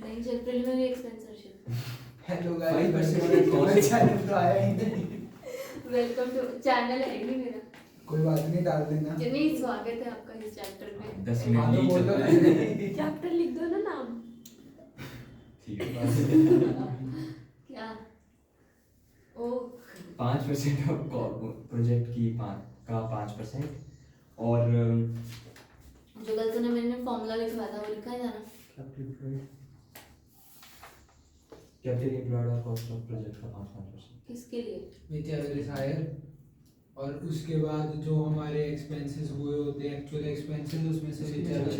नहीं चल preliminary एक्सपेंसरशिप। Hello 5% guys, channel तो आया ही नहीं। वेलकम टू चैनल है नहीं मेरा। कोई बात नहीं, डाल देना। नहीं स्वागत है आपका इस चैप्टर में। 10 हाँ मिनट तो नहीं बोल चल दो। रहा है। चैप्टर लिख दो ना नाम। ठीक है। क्या? ओ 5% ऑफ प्रोजेक्ट की का 5% और जो कल तूने मैंने फॉर्मूला लिखवाया था वो लिखा है ना? कैपिटल एम्प्लॉयड और कॉस्ट ऑफ प्रोजेक्ट का 5%। किसके लिए? विच एवर इज हायर, और उसके बाद जो हमारे एक्सपेंसेस हुए होते हैं, एक्चुअल एक्सपेंसेस, उसमें से विच एवर इज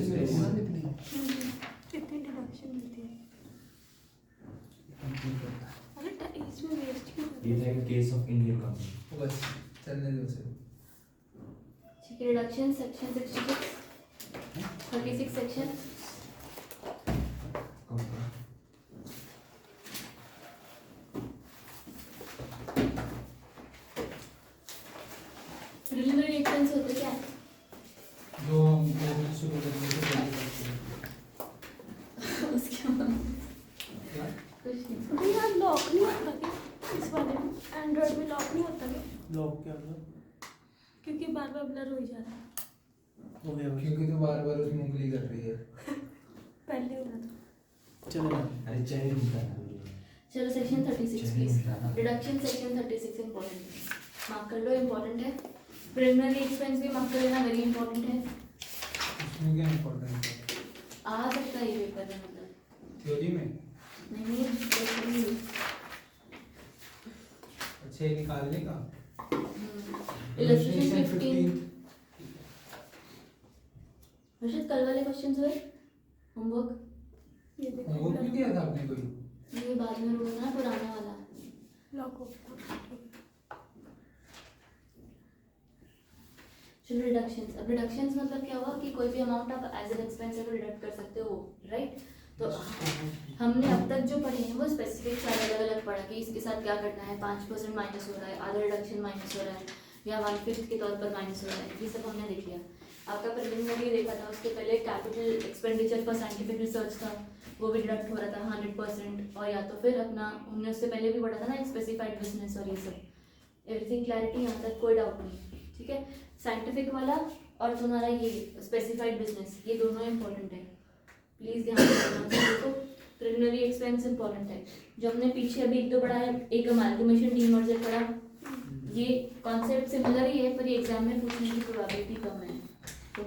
कितनी डिडक्शन मिलती है? अरे इसमें वेस्ट क्यों? ये था इन केस ऑफ इंडियन कंपनी। बस चलने दो उसे। ठीक है, reduction section 66 36 section. Preliminary expense होते क्या है? जो हम पेमेंट शुरू करने से पहले करते हैं। उसके बाद क्या? कुछ नहीं। अरे यार लॉक नहीं होता क्या इस वाले में? एंड्रॉइड में लॉक नहीं होता क्या? लॉक क्या मतलब? क्योंकि बार बार ब्लर हो जा रहा है। हो गया बस। क्योंकि तो बार बार उसमें उंगली कर रही है। पहले हो रहा था। चलेगा। अरे चैनल निकालना चलो सेक्शन 36 चैनल प्लीज। निकालना। डिडक्शन सेक्शन 36 इंपॉर्टेंट है, मार्क कर लो, इंपॉर्टेंट है। प्रीलिमिनरी एक्सपेंस भी मार्क कर लेना, वेरी इंपॉर्टेंट है। उसमें क्या इम्पोर्टेंट है? आ सकता है ये पेपर में, मतलब थ्योरी में? नहीं। अच्छा, ये निकालने का। इलस्ट्रेशन 15। हर्षद कल वाले क्वेश्चंस हुए होमवर्क? ये देखो होमवर्क भी दिया था आपने कोई? ये बाद में रोज ना पुराना वाला। लॉक हो गया। चलो रिडक्शंस। अब रिडक्शंस मतलब क्या हुआ कि कोई भी अमाउंट आप एज एन एक्सपेंस अगर डिडक्ट कर सकते हो, राइट? तो हमने अब तक जो पढ़े हैं वो स्पेसिफिक सारे अलग अलग पढ़ा कि इसके साथ क्या करना है। 5% माइनस हो रहा है, आधा रिडक्शन माइनस हो रहा है, या 1/5 के तौर पर माइनस हो रहा है, ये सब हमने देख लिया। आपका प्रीलिमिनरी देखा था, उसके पहले कैपिटल एक्सपेंडिचर पर साइंटिफिक रिसर्च था, वो भी डिडक्ट हो रहा था 100%। और या तो फिर अपना हमने उससे पहले भी पढ़ा था ना स्पेसिफाइड बिजनेस और ये सब। एवरीथिंग क्लैरिटी, यहाँ तक कोई डाउट नहीं, ठीक है? साइंटिफिक वाला और तुम्हारा ये स्पेसिफाइड बिजनेस, ये दोनों इंपॉर्टेंट है, प्लीज ध्यान रखना। देखो प्रीलिमिनरी एक्सपेंस इंपॉर्टेंट है। जो हमने पीछे अभी एक दो पढ़ा है, एक अमाल्गमेशन डीमर्जर पढ़ा, ये कॉन्सेप्ट सिमिलर ही है पर ये एग्जाम में पूछने की प्रोबेबिलिटी कम है, तो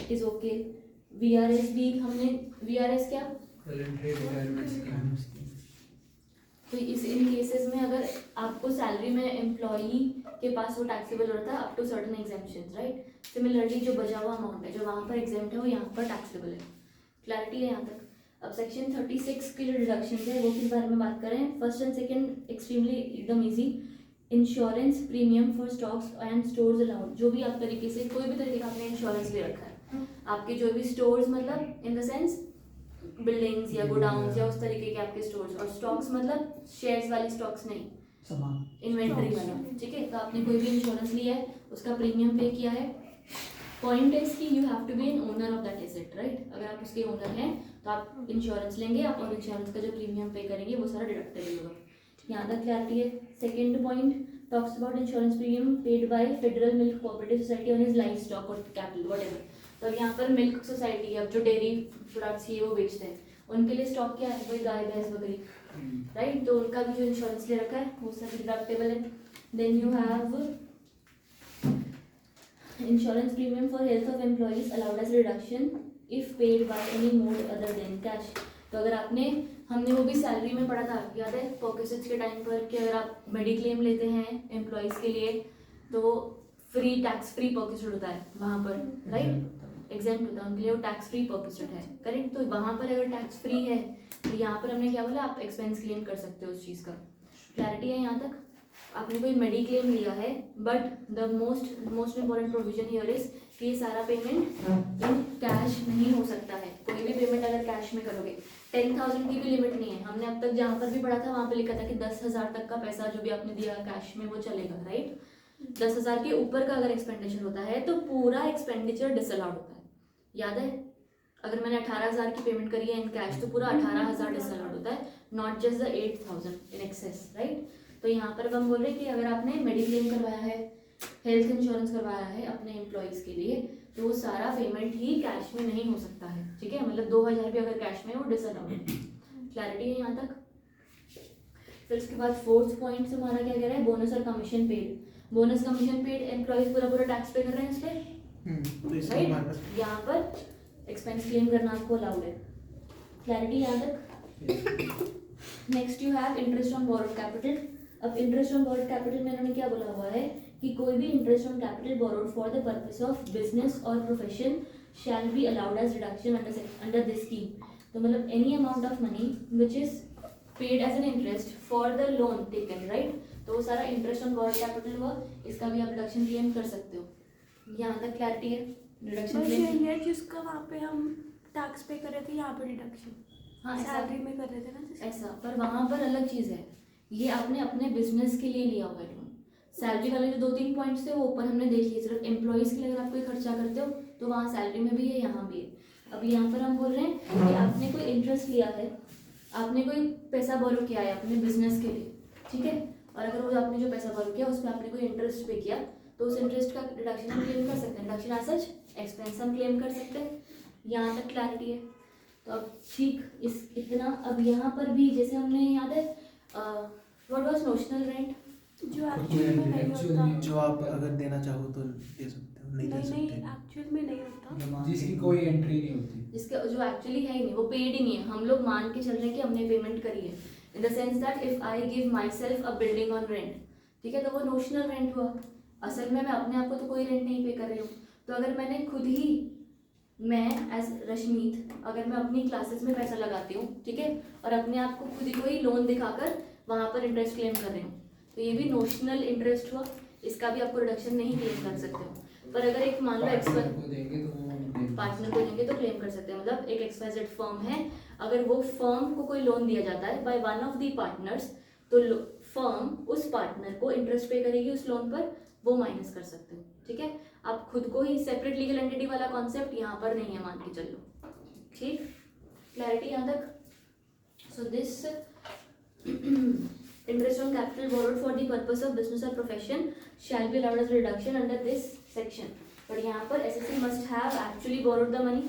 इट इज ओके। वीआरएस भी हमने, वीआरएस क्या? Voluntary retirement scheme. तो इस इन केसेस में अगर आपको सैलरी में एम्प्लॉई के पास वो टैक्सेबल होता है up to certain exemptions, right? Similarly जो बचा हुआ अमाउंट है जो वहाँ पर एग्जेम्प्ट है वो यहाँ पर टैक्सेबल है। क्लैरिटी है यहाँ तक? अब सेक्शन 36 की जो डिडक्शन है वो किस बारे में बात करें? फर्स्ट एंड सेकंड एक्सट्रीमली एकदम easy. Insurance premium for stocks and stores allowed. जो भी आप तरीके से कोई भी तरीके का आपने इंश्योरेंस ले रखा है, आपके जो भी स्टोर्स मतलब इन द सेंस बिल्डिंग्स या गोडाउन्स या उस तरीके के आपके स्टोर्स, और स्टॉक्स मतलब शेयर्स वाली स्टॉक्स नहीं, सामान। इन्वेंटरी वाला, ठीक है? तो आपने कोई भी इंश्योरेंस लिया है, उसका प्रीमियम पे किया है। पॉइंट इज कि you have to be an owner of that asset, right? अगर आप उसके ओनर हैं तो आप इंश्योरेंस लेंगे आप, और इंश्योरेंस का जो प्रीमियम पे करेंगे वो सारा डिडक्टेबल होगा। यहाँ तक क्लैरिटी है? Second point talks about insurance premium paid bye federal milk cooperative society on his life stock और कैपिटल व्हाटएवर। तो अब यहाँ पर मिल्क सोसाइटी, अब जो डेयरी प्रोडक्ट्स ये वो बेचते हैं, उनके लिए स्टॉक क्या है? वही गाय भैंस बकरी, राइट? तो उनका भी जो इंश्योरेंस ले रखा है वो सब डिडक्टेबल है। Then you have insurance premium for health of employees allowed as reduction if paid by any mode other than cash. तो अगर आपने, हमने वो भी सैलरी में पढ़ा था, याद है पॉकेसेज के टाइम पर, कि अगर आप मेडिक्लेम लेते हैं एम्प्लॉइज के लिए तो वो फ्री टैक्स फ्री पॉकेसेड होता है वहाँ पर, राइट? एग्जाम्प्ट होता है उनके लिए, वो टैक्स फ्री पॉकेसेड है, करेक्ट? तो वहाँ पर अगर टैक्स फ्री है तो यहाँ पर हमने क्या बोला, आप एक्सपेंस क्लेम कर सकते हो उस चीज़ का। क्लैरिटी है यहाँ तक? आपने कोई मेडिक्लेम लिया है, but the most important provision here is कि ये सारा पेमेंट इन कैश नहीं हो सकता है। कोई भी पेमेंट अगर कैश में करोगे, 10,000 की भी लिमिट नहीं है। हमने अब तक जहाँ पर भी पढ़ा था वहाँ पे लिखा था कि 10,000 तक का पैसा जो भी आपने दिया कैश में वो चलेगा, राइट? 10,000 के ऊपर का अगर एक्सपेंडिचर होता है तो पूरा एक्सपेंडिचर डिसअलाउड होता है, याद है? अगर मैंने 18,000 की पेमेंट करी है इन कैश तो पूरा 18,000 डिसअलाउड होता है, not just the 8,000 in excess, right. तो यहाँ पर हम बोल रहे हैं कि अगर आपने मेडिक्लेम करवाया है, हेल्थ इंश्योरेंस करवाया है अपने एम्प्लॉयज़ के लिए, तो वो सारा पेमेंट ही कैश में नहीं हो सकता है, ठीक है। मतलब 2,000 भी अगर कैश में है वो डिसअलाउड है। क्लैरिटी है यहाँ तक। फिर उसके बाद फोर्थ पॉइंट से हमारा क्या कह रहा है, बोनस और commission paid. Bonus commission paid employees पूरा टैक्स पे कर रहे हैं इस पर, तो इसलिए हमारे राइट। पास यहाँ पर एक्सपेंस क्लेम करना आपको अलाउड है। क्लैरिटी यहाँ तक। Next you have interest on borrowed capital. अब इंटरेस्ट ऑन बोरोड कैपिटल में इन्होंने क्या बोला हुआ है कि कोई भी interest on capital borrowed for the purpose of business और profession shall be allowed as reduction under this scheme. तो मतलब any amount of money which is paid as an interest for the loan taken, right. तो वो सारा interest on borrowed capital हुआ, इसका भी आप रिडक्शन क्लेम कर सकते हो। यहाँ तक क्लैरिटी है। रिडक्शन बस क्लेम, यही है जिसका वहाँ पे हम टैक्स पे कर रहे थे, यहाँ पे डिडक्शन हाँ ऐसा सैलरी में कर रहे थे ना जिसका। ऐसा, पर वहाँ पर अलग चीज़ है। ये आपने अपने बिजनेस के लिए लिया हुआ है लोन। सैलरी वाले जो 2-3 पॉइंट्स थे वो ऊपर हमने देख लिए, सिर्फ एम्प्लॉयज़ के लिए अगर आप कोई खर्चा करते हो तो वहाँ सैलरी में भी है, यहाँ भी है। अब यहाँ पर हम बोल रहे हैं कि आपने कोई इंटरेस्ट लिया है, आपने कोई पैसा बोरो किया है अपने बिजनेस के लिए, ठीक है। और अगर वो आपने जो पैसा बोरो किया उस पर आपने कोई इंटरेस्ट पे किया तो उस इंटरेस्ट का डिडक्शन हम क्लेम कर सकते हैं। डिडक्शन एज सच एक्सपेंस हम क्लेम कर सकते हैं। यहाँ तक क्लैरिटी है। तो अब ठीक इस इतना, अब यहाँ पर भी जैसे हमने याद है व्हाट वाज नोशनल रेंट, जो एक्चुअल में नहीं होता। जो आप अगर देना चाहो तो दे सकते हो, नहीं दे नहीं नहीं, सकते। एक्चुअल में नहीं होता। जिसकी कोई एंट्री नहीं होती, जिसका जो एक्चुअली है ही नहीं, वो पेड ही नहीं है। हम लोग मान के चल रहे हैं कि हमने पेमेंट करी है, in the sense that if I give my self a building on rent, ठीक है, तो वो नोशनल रेंट हुआ। असल में मैं अपने आप को तो कोई रेंट नहीं पे कर रही हूँ। तो अगर मैंने खुद ही, मैं एज रश्मीत अगर मैं अपनी क्लासेस में पैसा लगाती हूँ, ठीक है, और अपने आप को खुद ही कोई लोन दिखाकर वहाँ पर इंटरेस्ट क्लेम कर रही हूँ, तो ये भी नोशनल इंटरेस्ट हुआ, इसका भी आपको रिडक्शन नहीं क्लेम कर सकते हो। पर अगर एक मान लो पार्टनर को देंगे तो वो पार्टनर को देंगे तो क्लेम कर सकते हैं। मतलब एक XYZ फर्म है, अगर वो फर्म को कोई लोन दिया जाता है by one of the partners, तो फर्म उस पार्टनर को इंटरेस्ट पे करेगी उस लोन पर, वो माइनस कर सकते हो, ठीक है। आप खुद को ही सेपरेट लीगल एंटिटी वाला कॉन्सेप्ट यहाँ पर नहीं है, मान के चलो, ठीक। क्लैरिटी यहाँ तक। So this interest on capital borrowed for the purpose of business or profession shall be allowed as reduction under this section. पर यहाँ पर SSC must have actually borrowed the money,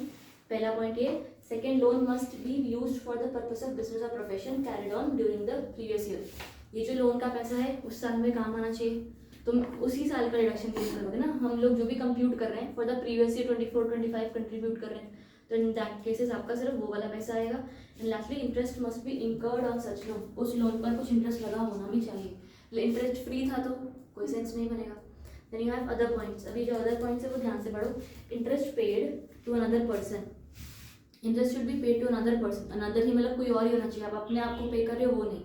पहला पॉइंट ये। Second, loan must be used for the purpose of business और profession carried on during the previous year. ये जो loan का पैसा है उस साल में काम आना चाहिए, तुम उसी साल का रिडक्शन क्लेम करोगे ना। हम लोग जो भी कंप्यूट कर रहे हैं for the previous year 24-25 contribute कर रहे हैं, तो इन दैट केसेस आपका सिर्फ वो वाला पैसा आएगा। And lastly, interest must be incurred on such loan, उस लोन पर कुछ इंटरेस्ट लगा होना भी चाहिए। इंटरेस्ट फ्री था तो कोई सेंस नहीं बनेगा। Then you have other points. अभी जो अदर पॉइंट्स है वो ध्यान से पढ़ो। Interest paid to another person, interest should be paid to another person. Another ही मतलब कोई और ही होना चाहिए, आप अपने आप को पे कर रहे हो वो नहीं।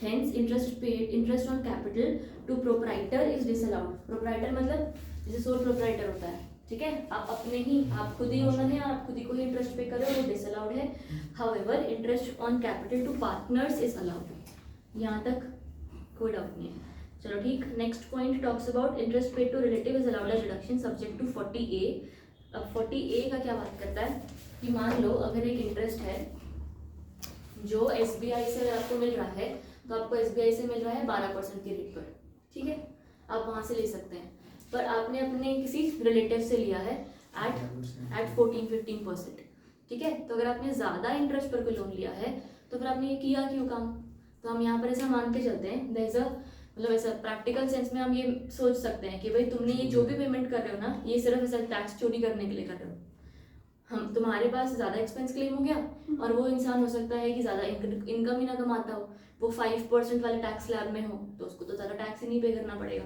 Hence interest paid, interest on capital to proprietor is disallowed. Proprietor मतलब जैसे सोल प्रोप्राइटर होता है, ठीक है, आप अपने ही, आप खुद ही ओनर हैं, आप खुद ही को ही इंटरेस्ट पे कर रहे हो, वो डिसअलाउड है। However interest on capital to partners is allowed. यहाँ तक कोई डाउट नहीं है। चलो ठीक। Next point talks about interest paid to relative is allowed as reduction subject to 40A। अब 40A का क्या बात करता है कि मान लो अगर एक इंटरेस्ट है जो SBI से आपको मिल रहा है, तो आपको SBI से मिल रहा है 12% के रेट पर, ठीक है, आप वहाँ से ले सकते हैं। पर आपने अपने किसी रिलेटिव से लिया है एट 14-15%, ठीक है। तो अगर आपने ज़्यादा इंटरेस्ट पर कोई लोन लिया है तो फिर आपने ये किया क्यों काम। तो हम यहाँ पर ऐसा मान के चलते हैं, देयर इज अ, मतलब ऐसा प्रैक्टिकल सेंस में हम ये सोच सकते हैं कि भाई तुमने ये जो भी पेमेंट कर रहे हो ना, ये सिर्फ ऐसा टैक्स चोरी करने के लिए कर रहे हो। हम, तुम्हारे पास ज़्यादा एक्सपेंस क्लेम हो गया, और वो इंसान हो सकता है कि ज़्यादा इनकम ही ना कमाता हो, वो 5% वाले टैक्स स्लैब में हो, तो उसको तो ज़्यादा टैक्स ही नहीं पे करना पड़ेगा,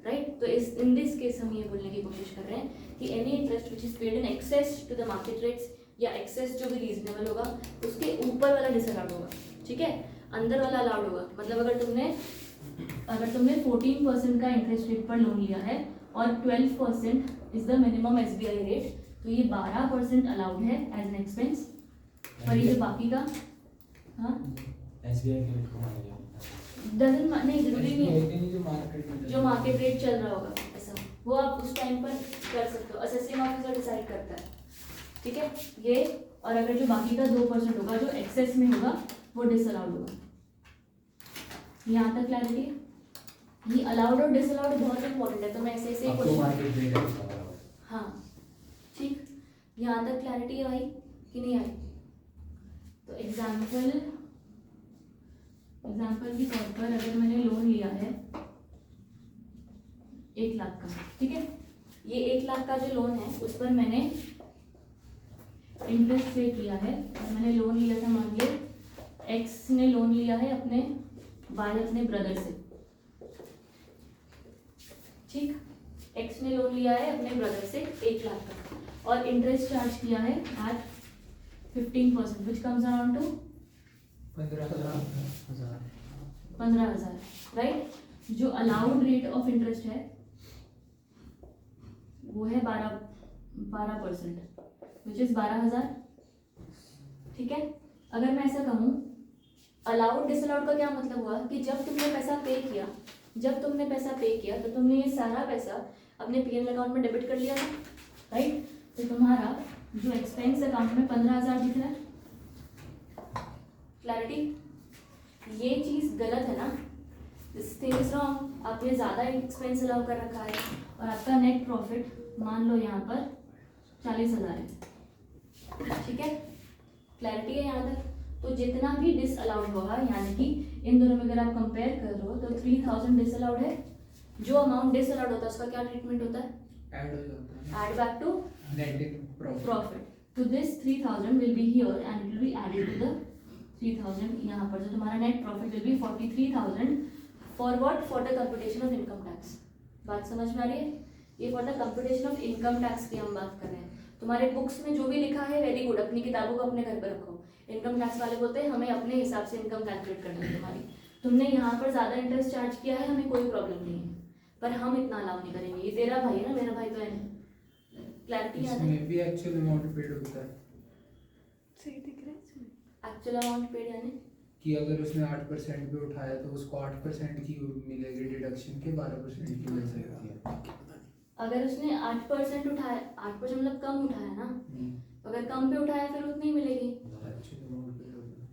राइट। तो इस इन दिस केस हम ये बोलने की कोशिश कर रहे हैं कि any interest which is paid in excess to the market rates, या एक्सेस जो भी रीजनेबल होगा उसके ऊपर वाला डिसअलाउड होगा, ठीक है, अंदर वाला अलाउड होगा। मतलब अगर तुमने 14% का इंटरेस्ट रेट पर लोन लिया है और 12% is the minimum SBI rate, तो ये 12% अलाउड है एज एन एक्सपेंस। और ये जो बाकी का, हाँ SBI के रेट को माना जाएगा। नहीं, जरूरी नहीं है, जो जो मार्केट रेट चल रहा होगा ऐसा, वो आप उस टाइम पर कर सकते हो। असेसिंग ऑफिसर डिसाइड करता है, ठीक है। ये और अगर जो बाकी का 2% होगा जो एक्सेस में होगा वो डिसअलाउड होगा। यहाँ तक क्लैरिटी है? ये अलाउड और डिसअलाउड बहुत इंपॉर्टेंट है, तो मैं ऐसे ऐसे अब तो क्वेश्चन, मार्केट रेट है उसका बराबर। हाँ ठीक, यहाँ तक क्लैरिटी है भाई कि नहीं आई? तो एग्जाम्पल के तौर पर अगर मैंने लोन लिया है 1 लाख का, ठीक है, ये 1 लाख का जो लोन है उस पर मैंने इंटरेस्ट पे किया है और मैंने लोन लिया था, मान लीजिए एक्स ने लोन लिया है अपने ब्रदर से, ठीक, एक्स ने लोन लिया है अपने ब्रदर से 1 लाख का और इंटरेस्ट चार्ज किया है at 15%, which comes around to 15,000, right. जो अलाउड रेट ऑफ इंटरेस्ट है वो है 12%, विच इज 12,000, ठीक है। अगर मैं ऐसा कहूँ, अलाउड डिसअलाउड का क्या मतलब हुआ कि जब तुमने पैसा पे किया तो तुमने ये सारा पैसा अपने पीएल अकाउंट में डेबिट कर लिया था, राइट। तो तुम्हारा जो एक्सपेंस अकाउंट में 15,000 दिख रहा है, क्लैरिटी? ये चीज़ गलत है ना, दिस थिंग इज रॉन्ग। आपने ज़्यादा एक्सपेंस अलाउ कर रखा है और आपका नेट प्रॉफिट मान लो यहाँ पर 40,000 है, ठीक है, क्लैरिटी है यहाँ तक? तो जितना भी डिसअलाउड होगा, यानी कि इन दोनों में अगर आप कंपेयर कर रहे हो तो 3,000 डिसअलाउड है, जो अमाउंट डिसअलाउड होता है उसका क्या ट्रीटमेंट होता है? ऐड हो जाता है, Add back to net profit. So this 3,000 will be here and it will be added to the 3,000 यहाँ पर, जो तुम्हारा net profit will be 43,000 for what? For the computation of income tax. बात समझ में आ रही है? ये for the computation of income tax की हम बात कर रहे हैं। तुम्हारे बुक्स में जो भी लिखा है वेरी गुड, अपनी किताबों को अपने घर पर रखो। इनकम टैक्स वाले बोलते हैं हमें अपने हिसाब से इनकम कैलकुलेट करना है तुम्हारी। तुमने यहाँ पर ज़्यादा इंटरेस्ट चार्ज किया है, हमें कोई प्रॉब्लम नहीं है, पर हम इतना अलाउ नहीं करेंगे। ये तेरा भाई है ना, मेरा भाई तो है नहीं। क्लैरिटी आता है? इसमें भी एक्चुअल अमाउंट पेड होता है सही दिख रहा है इसमें। एक्चुअल अमाउंट पेड यानी कि अगर उसने 8% पे उठाया तो उसको 8% की मिलेगी डिडक्शन के, 12% की मिल सकती है। अगर उसने 8% उठाया, 8% मतलब कम उठाया ना, अगर कम पे उठाया फिर उतनी ही मिलेगी, एक्चुअल अमाउंट पेड होता है।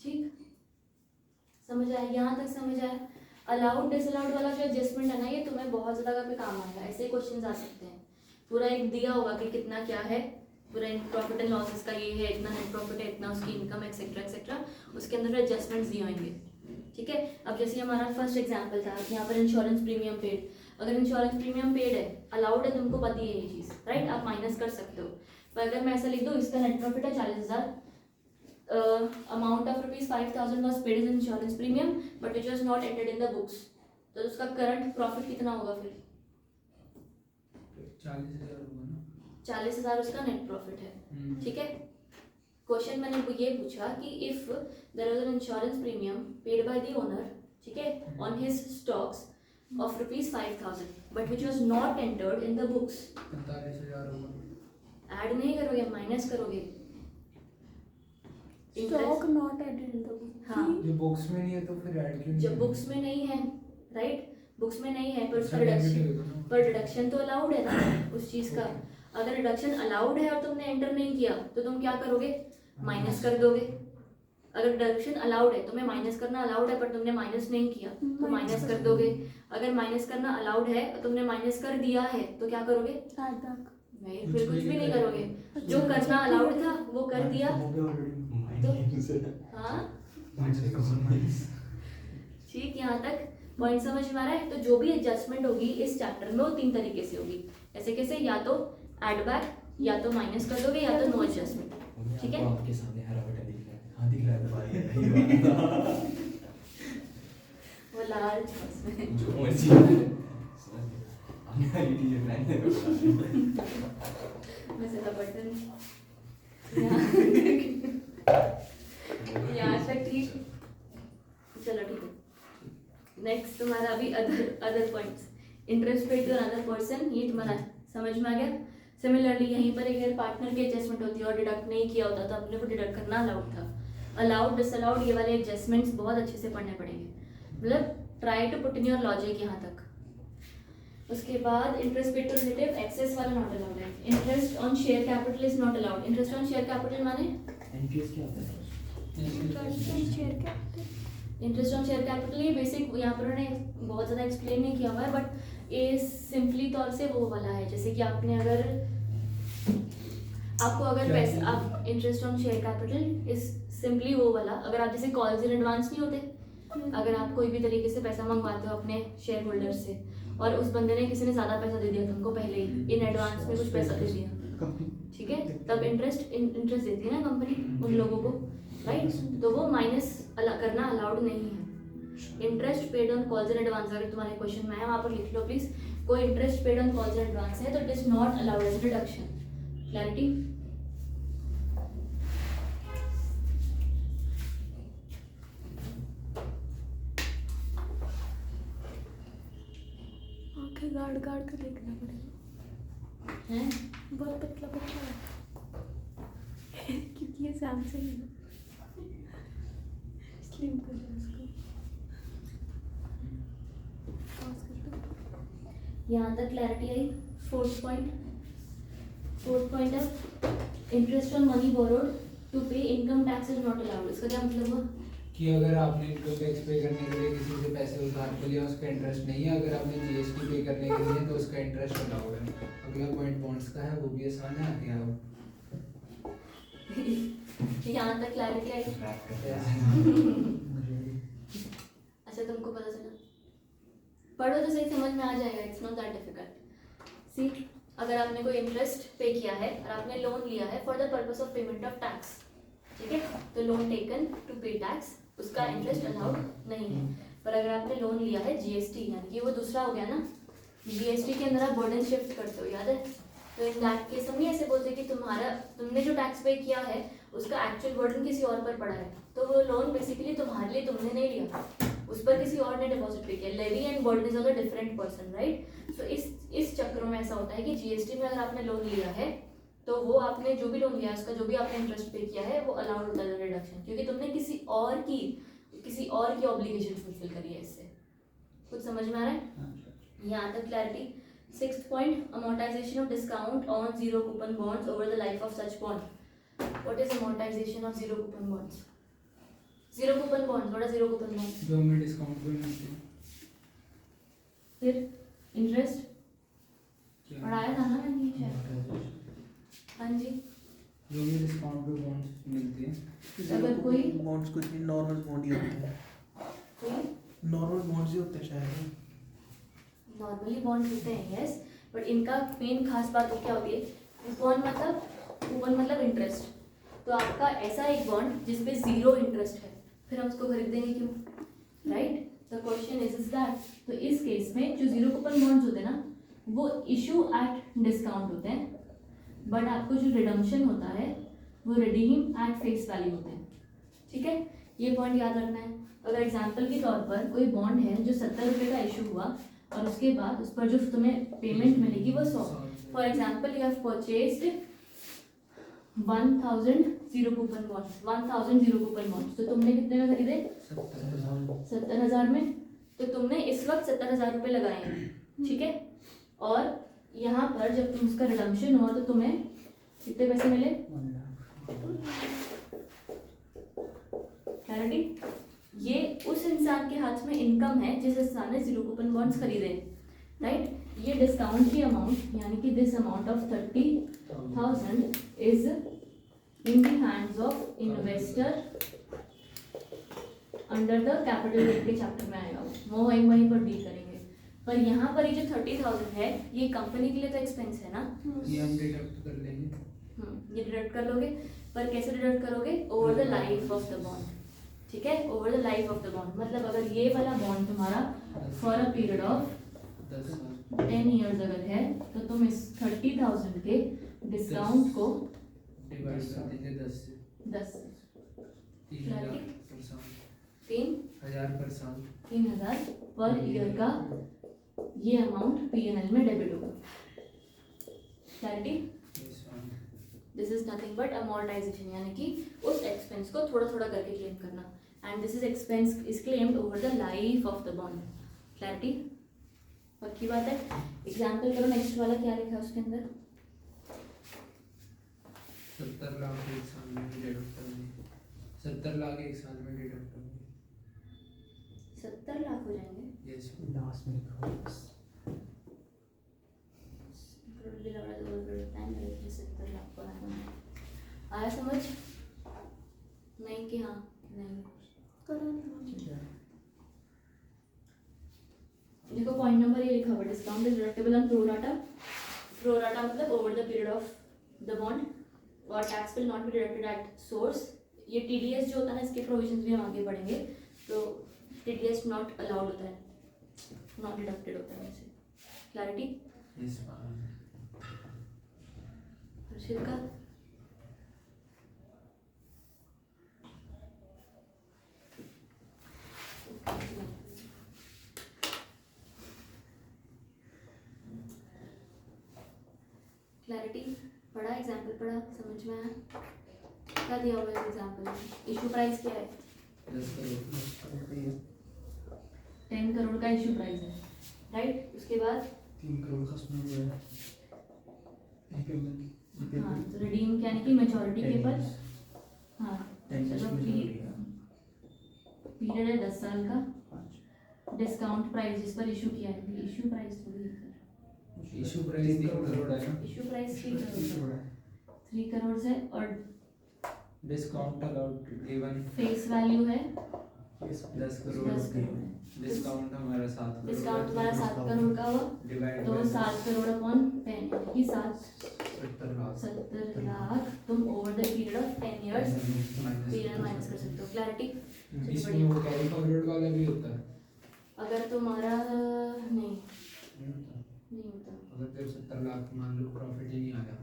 ठीक, समझ आया? यहाँ तक समझ आया? अलाउड डिसअलाउड वाला जो एडजस्टमेंट है ना, ये तुम्हें बहुत ज़्यादा पे काम आएगा। ऐसे क्वेश्चन आ सकते हैं, पूरा एक दिया होगा कि कितना क्या है, पूरा प्रॉफिट एंड लॉसेस का ये है, इतना नेट प्रॉफिट है, इतना उसकी इनकम एक्सेट्रा एक्सेट्रा, उसके अंदर एडजस्टमेंट्स दिए होंगे, ठीक है। अब जैसे हमारा फर्स्ट एग्जांपल था, यहाँ पर इंश्योरेंस प्रीमियम पेड, अगर इंश्योरेंस प्रीमियम पेड है, अलाउड है, तुमको पता ही है ये चीज़, राइट, आप माइनस कर सकते हो। पर अगर मैं ऐसा लिख दूँ, इसका नेट प्रॉफिट है 40,000, amount of ₹5,000 was paid as insurance premium but which was not entered in the books, तो उसका करंट प्रॉफिट कितना होगा फिर? 40,000 होगा ना, 40,000 उसका नेट प्रॉफिट है, ठीक है। क्वेश्चन मैंने ये पूछा कि if there was an insurance premium paid by the owner, ठीक है, on his stocks of ₹5,000 but which was not entered in the books, 45,000 होगा। ऐड नहीं करोगे, माइनस करोगे। Stock not added in the book. हाँ, जो बुक्स में नहीं है तो फिर ऐड क्यों नहीं? जब बुक्स में नहीं है, राइट, बुक्स में नहीं है, पर उसका अच्छा, डिडक्शन, debit होगा ना। पर डिडक्शन तो अलाउड है ना उस चीज़ का। अगर डिडक्शन अलाउड है और तुमने एंटर नहीं किया तो तुम क्या करोगे? माइनस कर दोगे। अगर डिडक्शन अलाउड है, तुम्हें माइनस करना अलाउड है पर तुमने माइनस नहीं किया तो माइनस कर दोगे। अगर माइनस करना अलाउड है और तुमने माइनस कर दिया है तो क्या करोगे? Add back. नहीं, फिर कुछ भी नहीं करोगे। जो करना अलाउड था वो कर दिया तो हाँ, ठीक, यहाँ तक पॉइंट समझ में आ रहा है? तो जो भी एडजस्टमेंट होगी इस चैप्टर में वो 3 तरीके से होगी। ऐसे कैसे? या तो ऐड बैक, या तो माइनस कर दोगे, या तो नो एडजस्टमेंट, ठीक है। आपके सामने हरा बटन दिख रहा है, हाँ दिख रहा है भाई, वो लाल था उसमें। जो मर्जी वैसे तो बटन यहाँ तक ठीक, चलो ठीक है। नेक्स्ट तुम्हारा अभी other points, interest paid to another person, ये तुम्हारा समझ में आ गया। सिमिलरली यहीं पर अगर पार्टनर की एडजस्टमेंट होती है और डिडक्ट नहीं किया होता तो अपने को डिडक्ट करना अलाउड था। अलाउड डिसअलाउड ये वाले एडजस्टमेंट्स बहुत अच्छे से पढ़ने पड़ेंगे, मतलब try to put in your logic यहाँ तक। उसके बाद interest paid to relative excess वाला नॉट अलाउड है। Interest on share capital is not allowed. Interest on share capital माने एनपीएस क्या होता है? Share capital interest on share capital, ये बेसिक यहाँ पर उन्होंने बहुत ज़्यादा एक्सप्लेन नहीं किया हुआ है, बट ये सिंपली तौर से वो वाला है, जैसे कि आपने अगर आपको अगर पैसे आप interest on share capital is simply वो वाला, अगर आप जैसे कॉल्स इन एडवांस नहीं होते, अगर आप कोई भी तरीके से पैसा मंगवाते हो अपने शेयर होल्डर से और उस बंदे ने किसी ने ज़्यादा पैसा दे दिया तुमको पहले ही इन एडवांस में कुछ पैसा दे दिया, ठीक है, तब इंटरेस्ट देती है ना कंपनी उन लोगों को, राइट? तो वो माइनस करना अलाउड नहीं है। Interest paid on calls in advance, अगर तुम्हारे क्वेश्चन में है वहाँ पर लिख लो प्लीज, कोई interest paid on calls in advance है तो it is not allowed as deduction. Clarity? आंखें गाड़ गाड़ कर देखना पड़ेगा, हैं? बहुत पतला पतला है क्योंकि ये सैमसंग है, स्लिम कर दो उसको, पॉज कर दो। यहाँ तक क्लैरिटी आई? फोर्थ पॉइंट है interest on money borrowed to pay income tax is not allowed. इसका क्या मतलब हुआ? कि अगर आपने इनकम टैक्स पे करने के लिए किसी से पैसे उधार पे लिया उसका इंटरेस्ट नहीं है, अगर आपने जीएसटी पे करने के लिए तो उसका इंटरेस्ट अलाउड है। अगला पॉइंट बॉन्ड्स का है, वो भी आसान है, आगे आओ। यहाँ तक क्लैरिटी आई? अच्छा तुमको पता चला, पढ़ो तो सही, समझ में आ जाएगा, इट्स नॉट दैट डिफिकल्ट। सी, अगर आपने कोई इंटरेस्ट पे किया है और आपने लोन लिया है for the purpose of payment of tax, ठीक है, तो लोन टेकन टू पे टैक्स, उसका इंटरेस्ट अलाउड नहीं है। पर अगर आपने लोन लिया है जीएसटी, यानी कि वो दूसरा हो गया ना, जीएसटी के अंदर आप बर्डन शिफ्ट करते हो, याद है? तो इन दैट केस हम ऐसे बोलते हैं कि तुमने जो टैक्स पे किया है उसका एक्चुअल बर्डन किसी और पर पड़ा है, तो वो लोन बेसिकली तुम्हारे लिए तुमने नहीं लिया, उस पर किसी और ने डिपॉजिट पे किया। Levy and burden is also different person, right? So इस चक्रों में ऐसा होता है कि जीएसटी में अगर आपने लोन लिया है तो वो आपने जो भी लोन लिया है उसका जो भी आपने इंटरेस्ट पे किया है वो अलाउड होता है रिडक्शन, क्योंकि तुमने किसी और की ऑब्लिगेशन फुलफिल करी है इससे। कुछ समझ में आ रहा है? यहाँ तक clarity? Sixth point, amortization of discount on zero coupon bonds over the life of such bond. What is amortization of zero coupon bonds? Zero coupon bonds, what are zero coupon bonds? जो हमें discount पे मिलते हैं। फिर interest पढ़ाया था ना मैंने शायद, हाँ जी। जो भी डिस्काउंट पे बॉन्ड्स मिलते हैं, अगर कोई बॉन्ड्स कुछ नहीं, नॉर्मल बॉन्ड ही होते हैं, कोई नॉर्मल बॉन्ड्स ही होते हैं शायद। नॉर्मली बॉन्ड होते हैं, यस, बट इनका मेन खास बात तो क्या होती है? कूपन मतलब इंटरेस्ट। तो आपका ऐसा एक बॉन्ड जिसपे जीरो इंटरेस्ट है, फिर हम उसको खरीदेंगे क्यों, right? The question is that. तो इस केस में जो जीरो कूपन बॉन्ड्स होते हैं ना, वो इशू एट डिस्काउंट होते हैं, बट आपको जो रिडम्पशन होता है वो रिडीम एट फेस वैल्यू होते हैं, ठीक है? ये पॉइंट याद रखना है। अगर एग्जांपल के तौर पर कोई बॉन्ड है जो 70 रुपये का इशू हुआ और उसके बाद उस पर जो तुम्हें पेमेंट मिलेगी वो 100। For example you have purchased 1000 zero coupon bonds, 1000 zero coupon bonds, तो तुमने कितने में खरीदे? 70,000 में। तो तुमने इस वक्त 70,000 रुपये लगाए हैं, ठीक है? और यहाँ पर जब तुम उसका रिडम्पशन हुआ तो तुम्हें कितने पैसे मिले? क्लैरिटी? ये उस इंसान के हाथ में इनकम है जिस इंसान ने जीरो कूपन बॉन्ड्स खरीदे, राइट? ये डिस्काउंट की अमाउंट, यानी कि this amount of 30,000 is in the hands of investor under the capital gain के चैप्टर में आएगा, वो वहीं पर डील करेंगे। पर यहाँ पर ये जो 30,000 है ये कंपनी के लिए तो एक्सपेंस है ना, ये हम डिडक्ट कर लेंगे। ये डिडक्ट कर लोगे, पर कैसे डिडक्ट करोगे? Over the life of the bond, ठीक है? Over the life of the bond मतलब अगर ये वाला बॉन्ड तुम्हारा for a period of 10 years अगर है तो तुम इस 30,000 के डिस्काउंट को डिवाइड कर देंगे 10 से, 10 3,000 पर साल, 3,000 पर साल, 3,000 पर ईयर का ये अमाउंट पीएनएल में डेबिट होगा। Clarity? This is nothing but amortisation, यानी कि उस एक्सपेंस को थोड़ा थोड़ा करके क्लेम करना, and this is expense is claimed over the life of the bond. Clarity? पक्की बात है। एग्जाम्पल करो नेक्स्ट वाला, क्या लिखा है उसके अंदर? 70 लाख एक साल में डिडक्ट करेंगे, 70 लाख एक साल में डिडक्ट करेंगे। 70 लाख हो जाएंगे। यस लास्ट में लिखा हुआ है बस। टाइम लगेगा 70 लाख को आया समझ? नहीं कि हाँ नहीं? करो नहीं। देखो पॉइंट नंबर ये लिखा हुआ, discount is deductible on pro rata. Pro rata मतलब over the period of the bond, और tax will not be deducted at source. ये टीडीएस जो होता है ना, इसके प्रोविजंस भी हम आगे पढ़ेंगे। तो टीडीएस नॉट अलाउड होता है, नॉट डिडक्टेड होता है वैसे। क्लैरिटी? यस हर्षित का? क्लैरिटी? पढ़ा एग्जाम्पल, पढ़ा समझ में आया? क्या दिया हुआ है एग्जाम्पल में? इशू प्राइस क्या है? 10 करोड़ 10 करोड़ का इशू प्राइस है, राइट? उसके बाद 3 करोड़ खत्म हो गया रीपेमेंट। हाँ, तो रिडीम यानी कि मैच्योरिटी के पर, हाँ चलो पीरियड है 10 साल का। डिस्काउंट प्राइस जिस पर इशू किया है, इशू प्राइस थोड़ी है, इशू प्राइस 3 करोड़ है ना, इशू प्राइस 3 करोड़ है और discount allowed given face value है 10 करोड़ 10 करोड़ है। डिस्काउंट हमारा 7 करोड़ डिस्काउंट हमारा 7 करोड़ का हुआ, डिवाइड तो 7 करोड़ अपॉन 10 यानी कि 70 लाख 70 लाख तुम over the period of 10 years period minus कर सकते हो। क्लैरिटी? इसमें वो कैरी फॉरवर्ड वाला भी होता है। अगर तुम्हारा नहीं होता, अगर तेरे 70 लाख मान लो प्रॉफिट ही नहीं आया,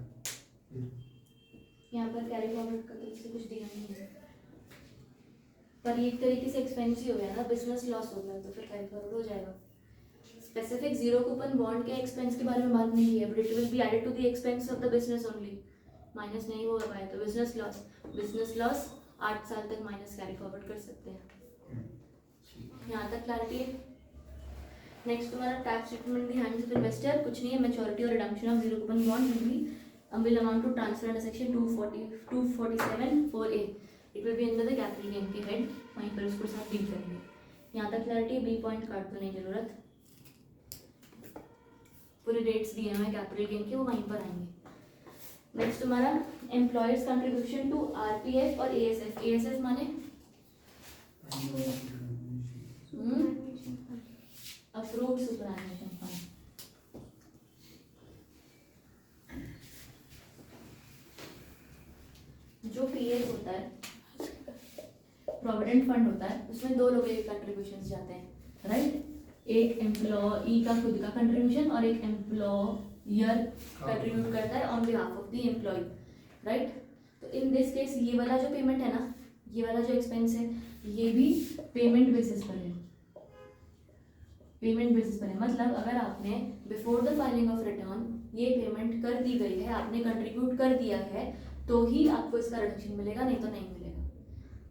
यहाँ पर कैरी फॉरवर्ड का तरफ से कुछ दिया नहीं है, पर ये एक तरीके से एक्सपेंस ही हो गया ना, बिजनेस लॉस हो गया, तो फिर कैरी फॉरवर्ड हो जाएगा। स्पेसिफिक जीरो कूपन बॉन्ड के एक्सपेंस के बारे में बात नहीं है, but it will be added to the expense of the business only. Minus नहीं हो पाए तो बिजनेस लॉस 8 साल तक माइनस कैरी फॉरवर्ड कर सकते हैं। यहाँ तक क्लैरिटी है? नेक्स्ट तुम्हारा tax treatment the hands of investor, कुछ नहीं है, मैच्योरिटी और redemption of zero coupon bond will amount to transfer under section 247(4)(a). It will be under the capital gain के हेड, वहीं पर उसको साथ डील करेंगे। यहाँ तक क्लैरिटी? बी पॉइंट काट तो नहीं जरूरत, पूरे रेट्स दिए हुए कैपिटल गेन के, वो वहीं पर आएंगे। नेक्स्ट तुम्हारा एम्प्लॉयर्स कंट्रीब्यूशन टू आरपीएफ और एएसएफ। एएसएफ माने अप्रूव्ड सुपरएनुएशन फंड। जो पीएफ होता है, प्रोविडेंट फंड होता है, उसमें 2 लोगों के कंट्रीब्यूशंस जाते हैं, राइट? एक एम्प्लॉई का खुद का कंट्रीब्यूशन और एक एम्प्लॉयर कंट्रीब्यूट करता है on behalf of the employee, right? तो इन दिस केस ये वाला जो पेमेंट है ना, ये वाला जो एक्सपेंस है, ये भी पेमेंट बेसिस पर है। पेमेंट बेसिस पर है मतलब अगर आपने before the filing of return ये पेमेंट कर दी गई है, आपने कंट्रीब्यूट कर दिया है, तो ही आपको इसका रिडक्शन मिलेगा, नहीं तो नहीं मिलेगा।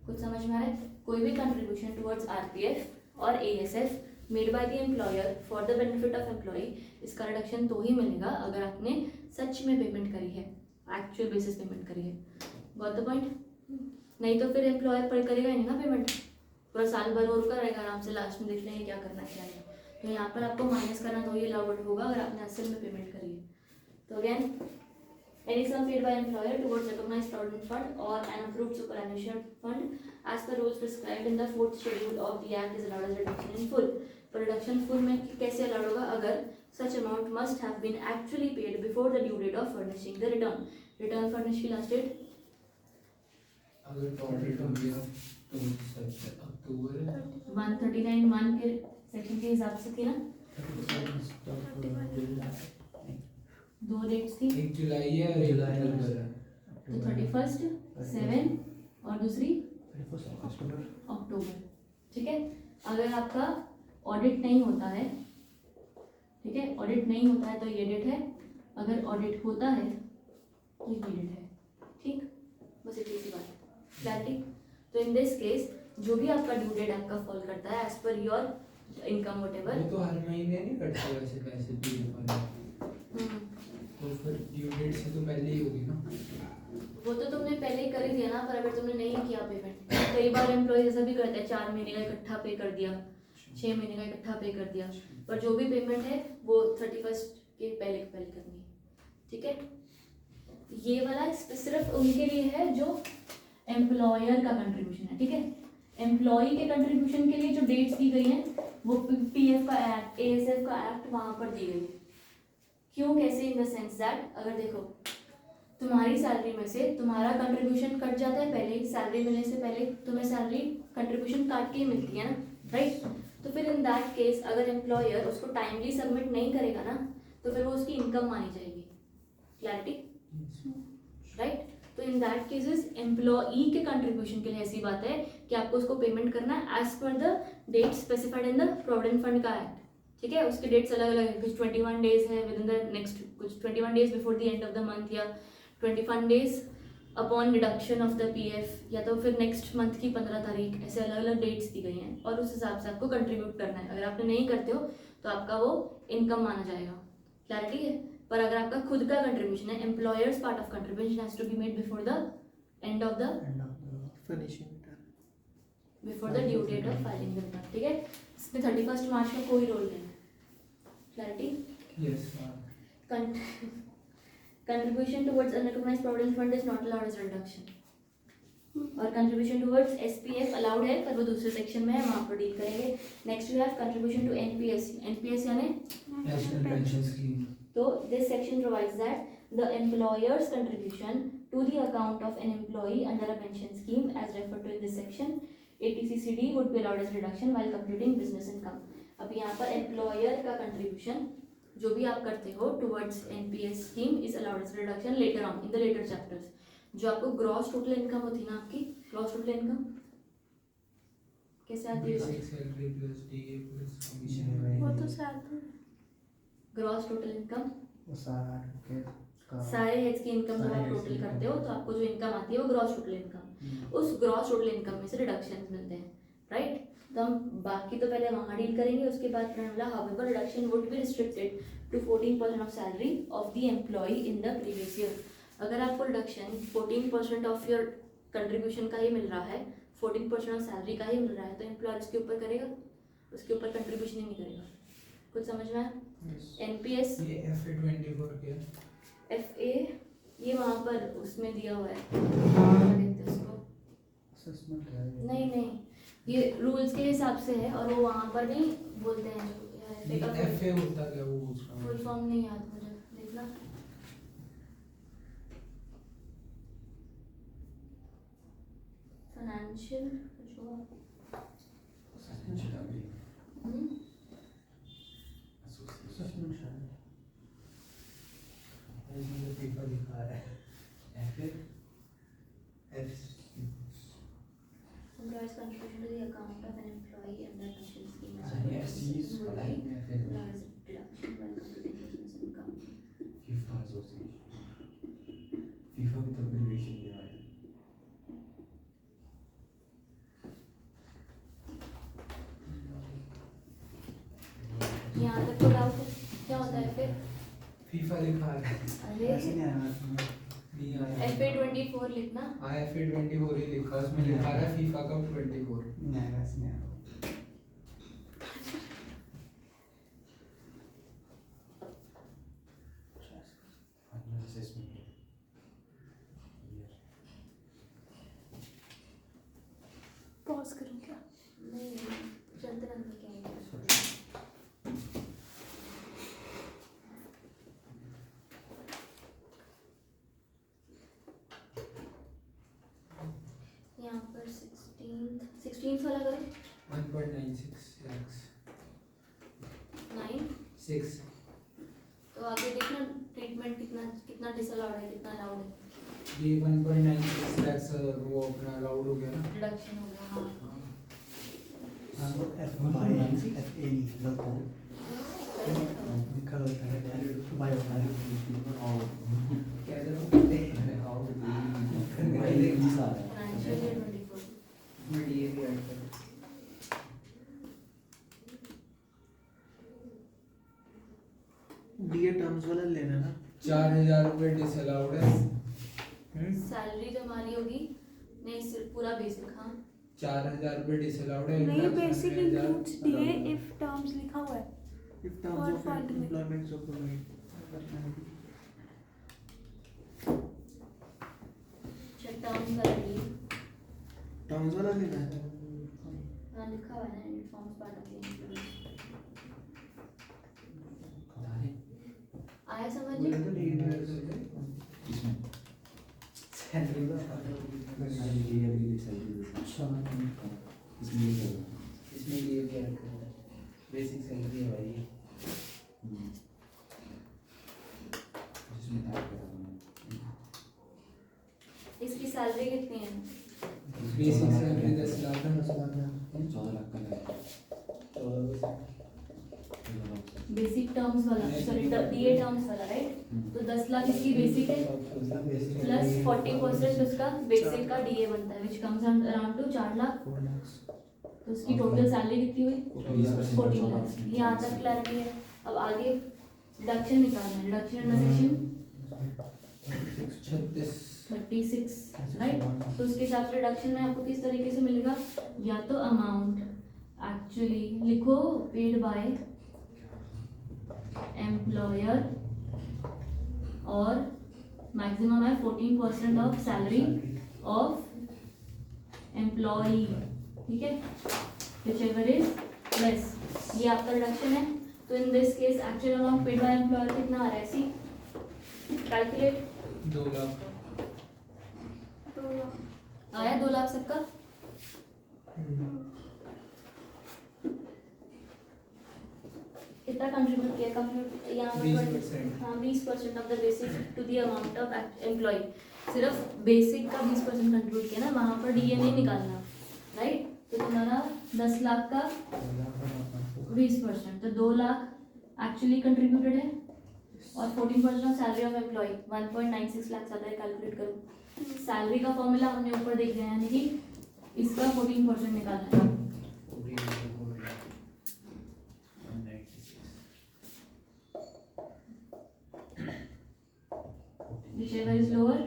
कुछ समझ में आ रहा है? कोई भी कंट्रीब्यूशन टुवर्ड्स आरपीएफ और ASF made by the employer for the benefit of employee, इसका रिडक्शन तो ही मिलेगा अगर आपने सच में पेमेंट करी है, एक्चुअल बेसिस पेमेंट करी है। Got the point? नहीं तो फिर एम्प्लॉयर पर करेगा नहीं ना पेमेंट, पूरा साल भर और रुका रहेगा आराम से, लास्ट में देख लेंगे क्या करना है क्या नहीं। तो यहाँ पर आपको माइनस करना तो ये अलाउड होगा अगर आपने असल में पेमेंट करी है। तो again any sum paid by employer towards recognized provident fund or an approved superannuation fund as per rules prescribed in the 4th schedule of the act is allowed as reduction in full। पर reduction full में कैसे allowed होगा? अगर such amount must have been actually paid before the due date of furnishing the return। return furnish की last date अगर audit हो गया तो अक्टूबर 139(1) के सेक्शन के हिसाब से थी ना, 2 डेट्स थी, 1 जुलाई है और 1 अक्टूबर है। तो 31, 7 और दूसरी अक्टूबर। ठीक है? अगर आपका ऑडिट नहीं होता है, ठीक है, ऑडिट नहीं होता है तो ये डेट है, अगर ऑडिट होता है तो ये डेट है। ठीक, बस इतनी सी बात है। क्लैरिटी? तो इन दिस केस जो भी आपका ड्यू डेट आपका फॉल करता है as per your income whatever. वो तो हर महीने नहीं कटते वैसे पैसे पीएफ वाले, तो फिर ड्यू डेट से तो पहले ही होगी ना। वो तो तुमने पहले ही कर ही दिया ना, पर अगर तुमने नहीं किया पेमेंट, कई बार एम्प्लॉय ऐसा भी करते हैं 4 महीने का इकट्ठा पे कर दिया, 6 महीने का इकट्ठा पे कर दिया, पर जो भी पेमेंट है वो 31 के पहले करनी है, ठीक है। ये वाला सिर्फ उनके लिए है जो एम्प्लॉयर का कंट्रीब्यूशन है, ठीक है। एम्प्लॉय के कंट्रीब्यूशन के लिए जो डेट्स दी गई हैं वो पीएफ का एक्ट, एएसएफ का एक्ट वहाँ पर दी गई है। क्यों, कैसे, इन द सेंस दैट अगर देखो तुम्हारी सैलरी में से तुम्हारा कंट्रीब्यूशन कट जाता है पहले ही, सैलरी मिलने से पहले तुम्हें सैलरी कंट्रीब्यूशन काट के ही मिलती है ना, राइट। तो फिर इन दैट केस अगर एम्प्लॉयर उसको टाइमली सबमिट नहीं करेगा ना, तो फिर वो उसकी इनकम मानी जाएगी। Clarity, right. तो इन दैट केसेस एम्प्लॉई के कंट्रीब्यूशन के लिए ऐसी बात है कि आपको उसको पेमेंट करना है as per the date specified in the provident fund का एक्ट, ठीक है। उसके डेट्स अलग अलग है, कुछ 21 डेज है विद इन द नेक्स्ट, कुछ 21 days before the end of the month, या 21 days upon deduction of the PF, या तो फिर नेक्स्ट मंथ की 15 तारीख, ऐसे अलग अलग डेट्स दी गई हैं और उस हिसाब से आपको कंट्रीब्यूट करना है। अगर आपने नहीं करते हो तो आपका वो इनकम माना जाएगा। क्लैरिटी है। पर अगर आपका खुद का कंट्रीब्यूशन है, employer's part of contribution has to be made before the end of the finishing before the due date of filing the return, ठीक है। इसमें 31 मार्च का कोई रोल नहीं है। Clarity, yes. contribution towards unrecognized provident fund is not allowed as a reduction, और contribution towards SPF allowed है, पर वो दूसरे सेक्शन में है, वहाँ पर डील करेंगे। Next we have contribution to NPS। NPS यानी नेशनल पेंशन स्कीम। तो this section provides that the employer's contribution to the account of an employee under a pension scheme as referred to in this section, ATCCD would be allowed as reduction while computing business income। अब यहाँ पर employer का contribution जो भी आप करते हो towards NPS scheme is allowed as reduction later on in the later chapters. जो आपको ग्रॉस टोटल इनकम होती है ना, आपकी ग्रॉस टोटल इनकम कैसे आती है? Basic salary plus DA plus commission. वो तो सैलरी, ग्रॉस टोटल इनकम वो सारा के का सारे हेड्स की इनकम जब आप टोटल करते हो तो आपको जो इनकम आती है वो ग्रॉस टोटल इनकम, उस ग्रॉस टोटल इनकम में से रिडक्शंस मिलते हैं, राइट। तो हम बाकी तो पहले वहाँ डील करेंगे, उसके बाद formula however reduction would be restricted to 14% of salary of the employee in the previous year. अगर आपको रिडक्शन 14% ऑफ योर कंट्रीब्यूशन का ही मिल रहा है, 14% ऑफ सैलरी का ही मिल रहा है, तो एम्प्लॉयर उसके ऊपर करेगा, उसके ऊपर कंट्रीब्यूशन ही नहीं करेगा। कुछ समझ में आया? एनपीएस ये FA24 के FA ये वहाँ पर उसमें दिया हुआ है, क्या कहते हैं उसको, असेसमेंट है नहीं ये रूल्स के हिसाब से है, और वो वहाँ पर नहीं बोलते हैं जो FA का FA होता क्या वो पूछ रहा फुल हूँ। फॉर्म नहीं याद मुझे, देखना। फाइनेंशियल कुछ हुआ, असेसमेंट शायद इसमें तो पेपर लिखा है FA Employees' contribution to the account of an employee under pension scheme as Yes, yes, would पढ़ाई be में FA allowed as a deduction while computing business income। FIFA association, FIFA भी तो contribution दे रहा है। यहाँ तक तो डाउट क्या होता है फिर? फीफा लिखा है। अरे ऐसे नहीं आया इसमें। नहीं आया। FA24 लिखना। हाँ FA24 ही लिखा है, उसमें लिखा है फीफा कप 24। नहीं आएगा, ऐसे नहीं आएगा। फाइनल असेसमेंट पॉज करूँ क्या? नहीं चलते रहने क्या है? यहाँ पर 16th वाला करो 1.96 lakhs 9। 6। तो आगे देखना ट्रीटमेंट कितना डिसअलाउड है, कितना अलाउड है। ये 1.96 lakhs वो अपना अलाउड हो गया ना। रिडक्शन हो गया, हाँ। हाँ, तो FA लगता है। लिखा होता है बायो क्या करो फाइनेंशियल ईयर 24। मैं डीए भी ऐड करूँ। डीए टर्म्स वाला लेना ना। 4000 रुपये डिसअलाउड है। सैलरी जो हमारी होगी नहीं सिर्फ पूरा बेसिक। हाँ 4000 रुपये डिसअलाउड है। नहीं, इंटरेस्ट बेसिक में 1000 इंक्लूड्स डीए allowed है। इफ टर्म्स लिखा हुआ है। इफ टर्म्स और ऑफ fund में। Employment of provide. टर्म्स वाला DA टर्म्स वाला लेना है। हाँ लिखा हुआ है ना, it forms part of the employee. आया समझ बोले में? तो यूनिवर्सल इसमें सैलरी का सारी ये अगली सैलरी अच्छा इसमें ये होगा। इसमें ये क्या रखा है? बेसिक सैलरी है भाई। जिसमें था क्या इसकी सैलरी कितनी है? बेसिक सैलरी 10 लाख है। 14 लाख का है। 14 बेसिक टर्म्स वाला, सॉरी DA टर्म्स वाला, राइट? तो 10 लाख इसकी बेसिक है प्लस 40% उसका बेसिक का DA बनता है, विच कम्स अराउंड टू 4 लाख। तो उसकी टोटल सैलरी कितनी हुई? 14 लाख। यहाँ तक क्लैरिटी है। अब आगे डिडक्शन निकालना है। Deduction under section 36, right? तो उसके हिसाब से रिडक्शन में आपको किस तरीके से मिलेगा? या तो अमाउंट एक्चुअली लिखो पेड बाय एम्प्लॉयर और मैक्सिमम है 14% ऑफ सैलरी ऑफ एम्प्लॉई, ठीक है? व्हिचएवर इज लेस, ये आपका रिडक्शन है। तो in this case actual amount paid by employer कितना आ रहा है? सी कैलकुलेट। 2 लाख। आया 2 लाख सबका? कितना कंट्रीब्यूट किया? कंट्रीब्यूट यहाँ पर 20%। हाँ 20% of the basic to the amount of employee. सिर्फ बेसिक का 20% कंट्रीब्यूट किया ना, वहाँ पर DA नहीं निकालना, राइट? तो तुम्हारा 10 लाख का 20%, तो 2 लाख एक्चुअली कंट्रीब्यूटेड है और 14% of salary of employee 1.96 lakh आता है। कैलकुलेट करो। सैलरी का फॉर्मूला हमने ऊपर देख लिया, यानी कि इसका 14% निकालना है। Whichever is lower,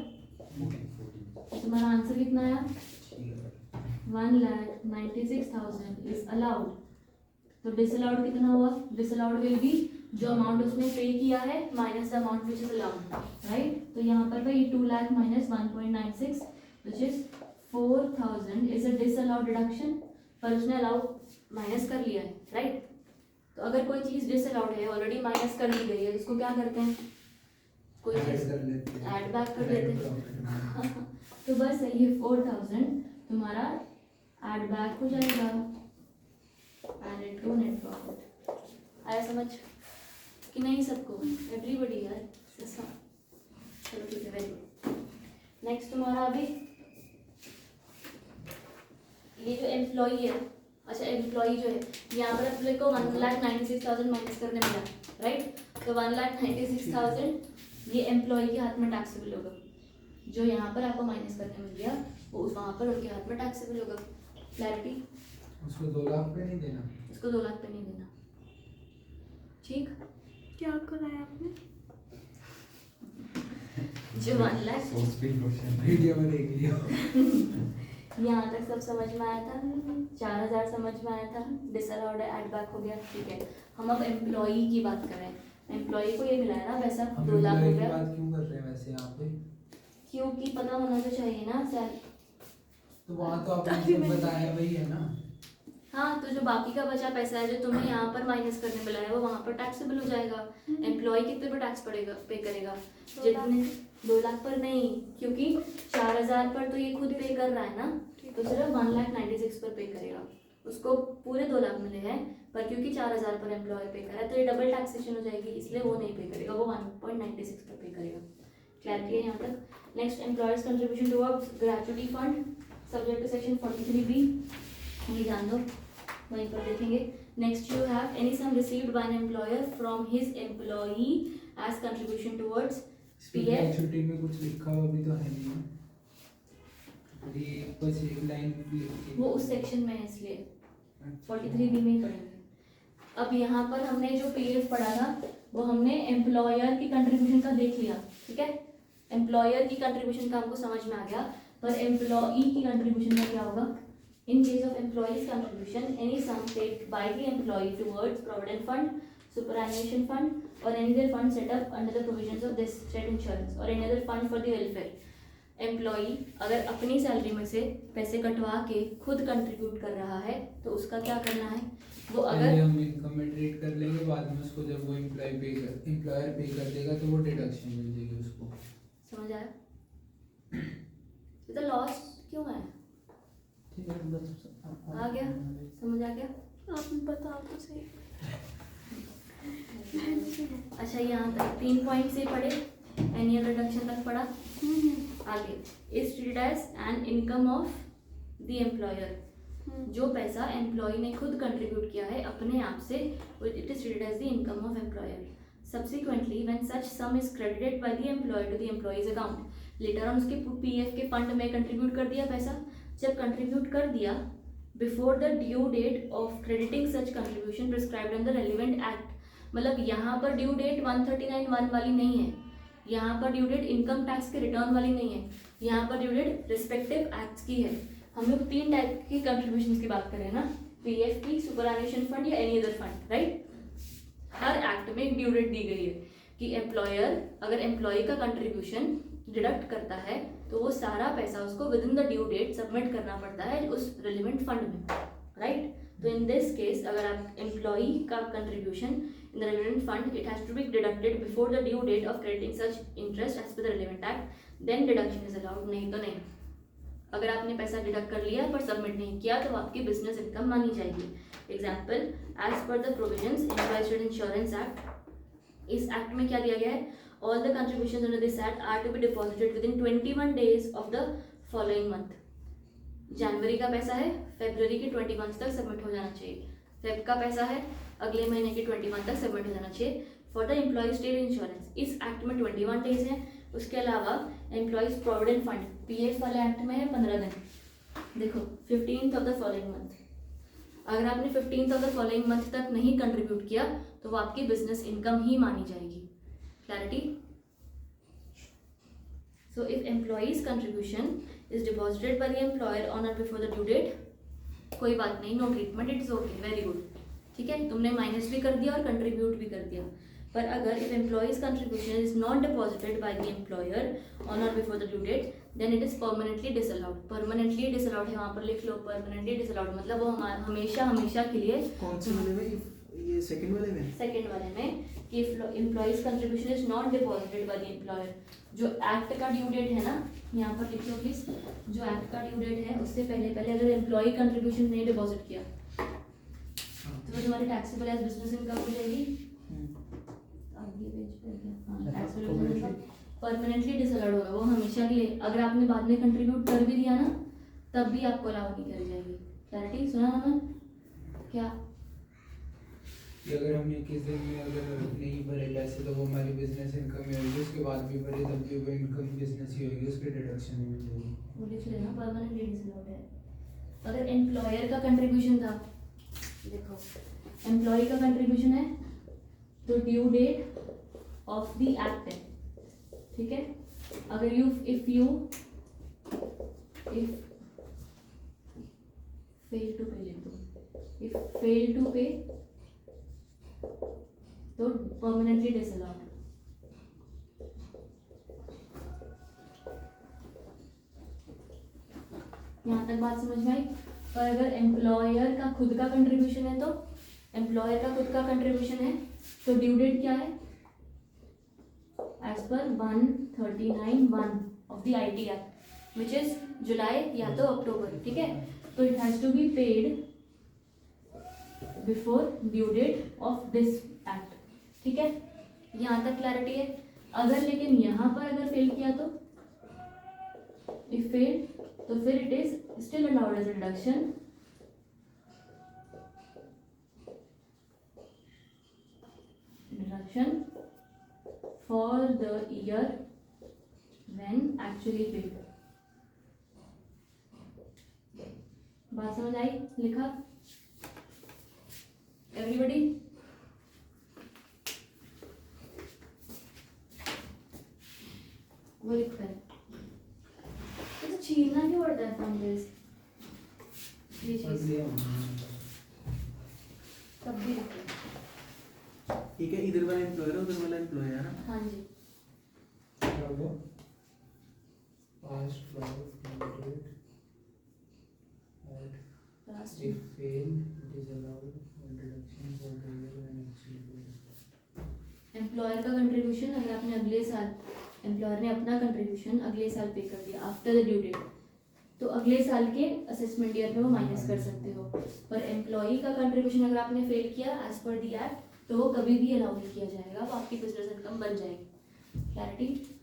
तुम्हारा आंसर कितना आया? 1,96,000 इज अलाउड। तो डिसअलाउड कितना हुआ? डिसअलाउड विल बी जो अमाउंट उसने पे किया है minus the amount which is allowed, right? तो यहाँ पर भाई 2 lakh minus 1.96 which is 4,000 is a disallowed deduction, पर उसने अलाउड माइनस कर लिया है, राइट? तो अगर कोई चीज़ डिसअलाउड है, ऑलरेडी माइनस कर ली गई है, उसको क्या करते हैं? कोई चीज़ ऐड बैक कर देते हैं। तो बस ये 4,000 तुम्हारा ऐड बैक हो जाएगा एडेड टू नेट प्रॉफिट। आया समझ कि नहीं सबको? एवरीबडी यार, चलो ठीक है, वेरी गुड। नेक्स्ट तुम्हारा अभी ये जो एम्प्लॉई है, अच्छा एम्प्लॉई जो है यहाँ पर अपने को 1,96,000 माइनस करने मिला, राइट? तो 1,96,000 ये एम्प्लॉय के हाथ में टैक्सेबल होगा। जो यहाँ पर आपको माइनस करने मिल गया वो वहाँ पर उनके हाथ में टैक्सेबल होगा। क्लैरिटी? उसको 2 लाख पे नहीं देना। इसको 2 लाख पे नहीं देना, ठीक? क्या कराया आपने? जो 1 लाख वीडियो में देख लियो। यहाँ तक सब समझ में आया था? 4,000 समझ में आया था, डिसअलाउड ऐड बैक हो गया, ठीक है? हम अब एम्प्लॉई की बात कर रहे हैं। एम्प्लॉई को ये मिला है ना पैसा हम 2 लाख एम्प्लॉय की रुपया, बात क्यों कर रहे हैं वैसे यहाँ पे? क्योंकि पता होना तो चाहिए ना सर। तो वहाँ तो आपने सब बताया वही है ना। हाँ, तो जो बाकी का बचा पैसा है जो तुम्हें यहाँ पर माइनस करने मिला है वो वहाँ पर टैक्सेबल हो जाएगा। एम्प्लॉय कितने पर टैक्स पड़ेगा, पे करेगा? जितने 2 लाख पर नहीं, क्योंकि 4,000 पर तो ये खुद पे कर रहा है ना, तो सिर्फ 1,96,000 पर पे करेगा। उसको पूरे 2 लाख मिले हैं, पर क्योंकि 4,000 पर एम्प्लॉय पे कर रहा है तो ये डबल टैक्सेशन हो जाएगी, इसलिए वो नहीं पे करेगा, वो 1.96 पर पे करेगा। क्लैरिटी है यहाँ तक? Next, employer's contribution towards gratuity fund subject to section 43B, ये जान दो, वहीं पर देखेंगे। Next, you have any sum received by an employer from his employee as contribution towards PF. छुट्टी में कुछ लिखा हुआ भी तो है नहीं ना। ये बस एक लाइन वो उस सेक्शन में है, इसलिए 43B में ही पढ़ेंगे। अब यहाँ पर हमने जो पीएफ पढ़ा था वो हमने एम्प्लॉयर की कंट्रीब्यूशन का देख लिया, ठीक है। एम्प्लॉयर की कंट्रीब्यूशन का हमको समझ में आ गया, पर एम्प्लॉई की कंट्रीब्यूशन का क्या होगा? In case of employees contribution any sum paid by the employee towards provident fund, superannuation fund और any other fund set up under the provisions of this state insurance और any other fund for the welfare. Employee अगर अपनी salary में से पैसे कटवा के खुद कंट्रीब्यूट कर रहा है तो उसका क्या करना है? वो पहले अगर हम इनकम में ट्रीट कर लेंगे, बाद में उसको जब वो एम्प्लॉयर पे कर देगा तो वो डिडक्शन मिल जाएगी उसको। समझ आया? तो लॉस क्यों है? ठीक है बस आ गया? समझ आ गया? आपने बताओ तो सही। अच्छा, यहाँ तक 3 पॉइंट से पढ़े, एनुअल रिडक्शन तक पढ़ा। आगे is treated as an income of the employer. जो पैसा एम्प्लॉय ने खुद कंट्रीब्यूट किया है अपने आप से, it is treated as the income of employer. Subsequently when such sum is credited by the employer to the employee's account, later on उसके पीएफ के फंड में कंट्रीब्यूट कर दिया पैसा। जब कंट्रीब्यूट कर दिया, before the due date of crediting such contribution prescribed in the relevant act, मतलब यहाँ पर ड्यू डेट 139(1) वाली नहीं है, यहाँ पर ड्यू डेट इनकम टैक्स के रिटर्न वाली नहीं है, यहाँ पर ड्यू डेट रिस्पेक्टिव एक्ट्स की है। हम लोग 3 टाइप की कंट्रीब्यूशन की बात करें ना, पीएफ की, सुपरएन्युएशन फंड या एनी अदर फंड, राइट। हर एक्ट में एक ड्यू डेट दी गई है कि एम्प्लॉयर अगर एम्प्लॉय का कंट्रीब्यूशन डिडक्ट करता है तो वो सारा पैसा उसको within the due date submit करना पड़ता है उस रिलेवेंट फंड में, राइट। तो इन दिस केस अगर आप एम्प्लॉय का contribution in the relevant fund, it has to be deducted before the due date of crediting such interest as per the relevant act, then deduction is allowed, नहीं तो नहीं। अगर आपने पैसा deduct कर लिया पर सबमिट नहीं किया तो आपकी बिजनेस इनकम मानी जाएगी। Example, as per the provisions employee state insurance act, इस एक्ट में क्या दिया गया है? All the contributions under this act are to be deposited within 21 days of the following month. जनवरी का पैसा है, फरवरी के 21 तक सबमिट हो जाना चाहिए। फेब का पैसा है, अगले महीने के 21 तक सबमिट हो जाना चाहिए for the employee state insurance. इस एक्ट में 21 डेज है। उसके अलावा एम्प्लॉयज प्रोविडेंट फंड, पीएफ वाले एक्ट में है 15 दिन। देखो 15th of the following month, अगर आपने 15th of the following month तक नहीं कंट्रीब्यूट किया तो वो आपकी बिजनेस इनकम ही मानी जाएगी। Clarity? So if employees contribution is deposited by the employer on और बिफोर द ड्यू डेट, कोई बात नहीं, no treatment, it is okay, very good, ठीक है। तुमने माइनस भी कर दिया और कंट्रीब्यूट भी कर दिया। पर अगर if employees contribution is not deposited by the employer on और before the due date, then it is permanently disallowed. Permanently disallowed है, वहाँ पर लिख लो, परमानेंटली डिसअलाउड मतलब वो हमेशा हमेशा के लिए। कौन से वाले में? ये सेकंड वाले में? सेकंड वाले में कि employees contribution is not deposited by the employer, जो एक्ट का ड्यू डेट है ना, यहाँ पर लिख लो प्लीज, जो एक्ट का ड्यू डेट है उससे पहले अगर एम्प्लॉय कंट्रीब्यूशन नहीं डिपॉजिट किया तो वो तुम्हारी टैक्सेबल एज बिजनेस इनकम हो जाएगी। आगे पेज पे क्या? हाँ, टैक्सेबल इनकम परमानेंटली डिसअलाउड होगा, वो हमेशा के लिए। अगर आपने बाद में कंट्रीब्यूट कर भी दिया ना तब भी आपको अलाउ नहीं करी जाएगी। क्लैरिटी? सुना ना क्या? कि अगर हम 21 दिन में अगर नहीं भरे पैसे तो वो हमारी बिजनेस इनकम ही होगी, उसके बाद भी भरे तब भी वो इनकम बिजनेस ही होगी, उसके डिडक्शन नहीं मिल जाएगी। वो लिख लेना, परमानेंटली डिसअलाउड है। अगर एम्प्लॉयर का कंट्रीब्यूशन था, देखो एम्प्लॉय का कंट्रीब्यूशन है तो due date of the act है, ठीक है। अगर इफ फेल टू पे लिख दो, इफ फेल टू पे तो परमानेंटली डिसअलाउड। यहाँ तक बात समझ में आई? और अगर एम्प्लॉयर का खुद का कंट्रीब्यूशन है तो एम्प्लॉयर का खुद का कंट्रीब्यूशन है तो ड्यू डेट क्या है? As per 139(1) of the IT act which is जुलाई या तो अक्टूबर, ठीक है। तो it has to be paid before due date of this act, ठीक है। यहाँ तक क्लैरिटी है? अगर लेकिन यहाँ पर अगर फेल किया तो इफ फेल तो फिर it is still allowed as a deduction for the year when actually paid. बात समझ आई? लिखा एवरीबॉडी? वो लिखा है। तो छीलना क्यों पड़ता है फ्रॉम दिस ये और चीज ये तब भी लिखो। ठीक है, इधर वाला एम्प्लॉयर है, उधर वाला एम्प्लॉयर है ना। हाँ जी क्या वो past cloud last if fail it is allowed introduction for failure and achievement। Employer का कंट्रीब्यूशन अगर आपने अगले साल एम्प्लॉयर ने अपना कंट्रीब्यूशन अगले साल पे कर दिया आफ्टर द ड्यू डेट, तो अगले साल के असेसमेंट ईयर में वो माइनस कर सकते हो। पर एम्प्लॉई का कंट्रीब्यूशन अगर आपने फेल किया एज पर दी एक्ट तो वो कभी भी अलाउ नहीं किया जाएगा, वो आपकी बिजनेस इनकम बन जाएगी। क्लैरिटी?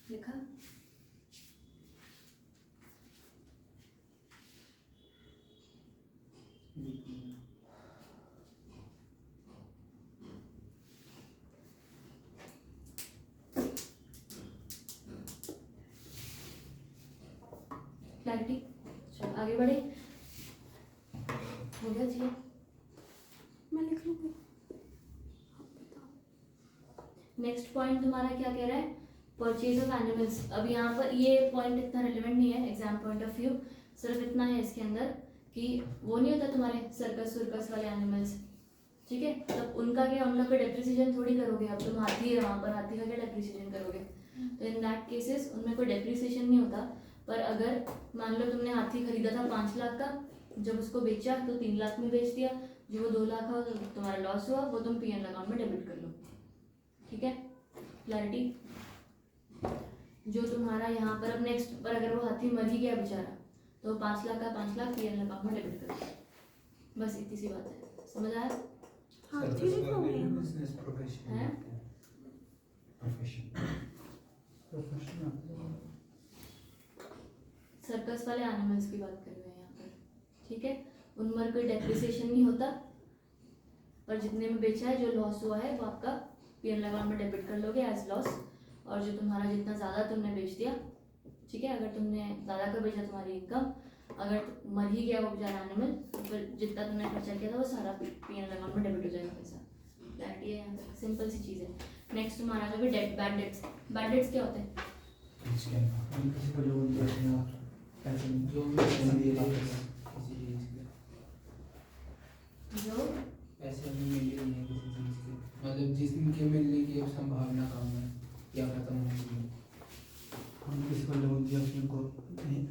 लिखा? क्लैरिटी? चलो आगे बढ़े। हो गया जी? मैं लिख लूँगी। नेक्स्ट पॉइंट तुम्हारा क्या कह रहा है? Purchase of animals. अब यहाँ पर ये पॉइंट इतना रिलेवेंट नहीं है एग्जाम पॉइंट ऑफ व्यू, सिर्फ इतना है इसके अंदर कि वो नहीं होता तुम्हारे सर्कस सुर्कस वाले एनिमल्स, ठीक है? तब उनका क्या, उनका कोई डेप्रिसिएशन थोड़ी करोगे। अब तुम हाथी है वहाँ पर, हाथी का क्या डेप्रिसिएशन करोगे? तो इन दैट केसेस उनमें कोई डेप्रिसिएशन नहीं होता। पर अगर मान लो तुमने हाथी खरीदा था 5 लाख का, जब उसको बेचा तो 3 लाख में बेच दिया, जो वो 2 लाख हो तो तुम्हारा लॉस हुआ, वो तुम पीएन अकाउंट में डेबिट कर लो। ठीक है? क्लैरिटी? जो तुम्हारा यहाँ पर अब नेक्स्ट पर अगर वो हाथी मर ही गया बेचारा तो 5 लाख का 5 लाख पीएन अकाउंट में डेबिट कर दो। बस इतनी सी बात है। समझ आया? हाथी लिखोगे? बिजनेस प्रोफेशन हैं? प्रोफेशन सर्कस वाले एनिमल्स की बात कर रहे हैं यहाँ पर, ठीक है? उनमें कोई डेप्रिसिएशन नहीं होता, पर जितने में बेचा है जो लॉस हुआ है वो आपका पीएन अकाउंट में डेबिट कर लोगे एज लॉस। और जो तुम्हारा जितना ज़्यादा तुमने बेच दिया, ठीक है, अगर तुमने ज़्यादा का बेचा तुम्हारी इनकम, अगर मर ही गया वो बेचारा एनिमल, तो फिर जितना तुमने खर्चा किया था वो सारा पीएन अकाउंट में डेबिट हो जाएगा पैसा। क्लैरिटी है यहाँ तक? सिंपल सी चीज़ है। नेक्स्ट तुम्हारा जो भी debt bad debts. Bad debts क्या होते हैं? किसी को लोन दिया अपना पैसे जो भी पैसे दिए थे किसी चीज़ के, जो पैसे अभी मिले नहीं है किसी चीज़ के, मतलब जिनके मिलने की अब संभावना कम है या खत्म हो गई है। हम किसी को लोन दिया उसने को नहीं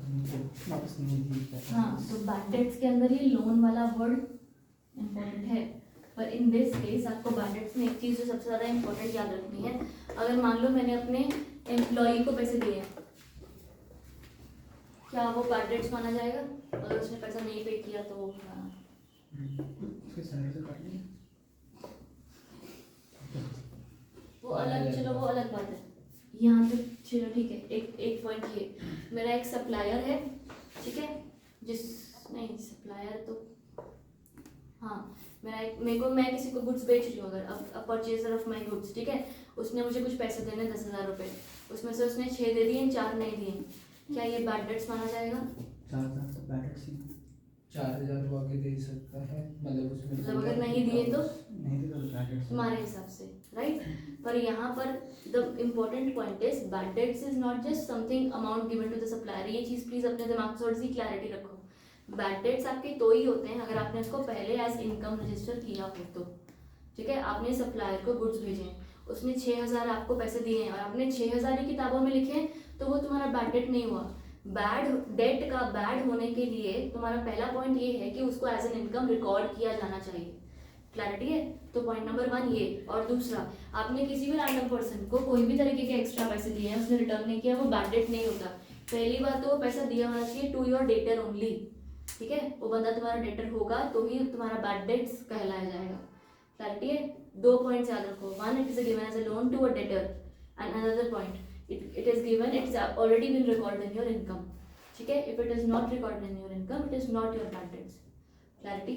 उनको वापस नहीं दी। हाँ, तो बैड डेट्स के अंदर ये लोन वाला वर्ड इम्पोर्टेंट है। पर इन दिस केस आपको बैड डेट्स में एक चीज़ जो सबसे ज़्यादा इम्पोर्टेंट याद रखनी है, अगर मान लो मैंने अपने एम्प्लॉई को पैसे दिए हैं, क्या वो बैड डेट्स माना जाएगा? अगर उसने पैसा नहीं पे किया तो हाँ। उसके सैलरी से काट लिया। वो अलग, चलो वो अलग बात है। यहाँ पे चलो ठीक है, एक पॉइंट ये, मेरा एक सप्लायर है, ठीक है, नहीं सप्लायर तो हाँ, मैं किसी को गुड्स बेच रही हूँ, अगर अब परचेजर ऑफ माई गुड्स, ठीक है, उसने मुझे कुछ पैसे देने 10,000 रुपये, उसमें से उसने 6 दे दिए, 4 नहीं दिए, क्या ये बैड डेट्स माना जाएगा? 4,000 वो आगे दे सकता है, मतलब उसमें मतलब अगर नहीं दिए तो नहीं दी तो बैड तुम्हारे हिसाब से, राइट? पर यहाँ पर the important point is bad debts is not just something amount given to the supplier. ये चीज़ प्लीज अपने दिमाग से थोड़ी सी क्लैरिटी रखो। बैड डेट्स आपके तो ही होते हैं अगर आपने उसको पहले एज इनकम रजिस्टर किया हो तो, ठीक है? आपने सप्लायर को गुड्स भेजे हैं, उसने 6,000 आपको पैसे दिए हैं और आपने 6,000 ही किताबों में लिखे हैं, तो वो तुम्हारा बैड डेट नहीं हुआ। बैड डेट का बैड होने के लिए तुम्हारा पहला पॉइंट ये है कि उसको एज एन इनकम रिकॉर्ड किया जाना चाहिए। क्लैरिटी है? तो पॉइंट नंबर 1 ये। और दूसरा, आपने किसी भी रैंडम पर्सन को कोई भी तरीके के एक्स्ट्रा पैसे दिए हैं, उसने रिटर्न नहीं किया, वो बैड डेट नहीं होता। पहली बात तो वो पैसा दिया होना चाहिए टू योर डेटर ओनली, ठीक है? वो बंदा तुम्हारा डेटर होगा तो ही तुम्हारा बैड डेट्स कहलाया जाएगा। क्लैरिटी है? 2 पॉइंट्स याद रखो। 1, it is given as a loan to a debtor, and another point, it is given, it's already been recorded in your income, ठीक है? if it is not recorded in your income, it is not your bad debts. Clarity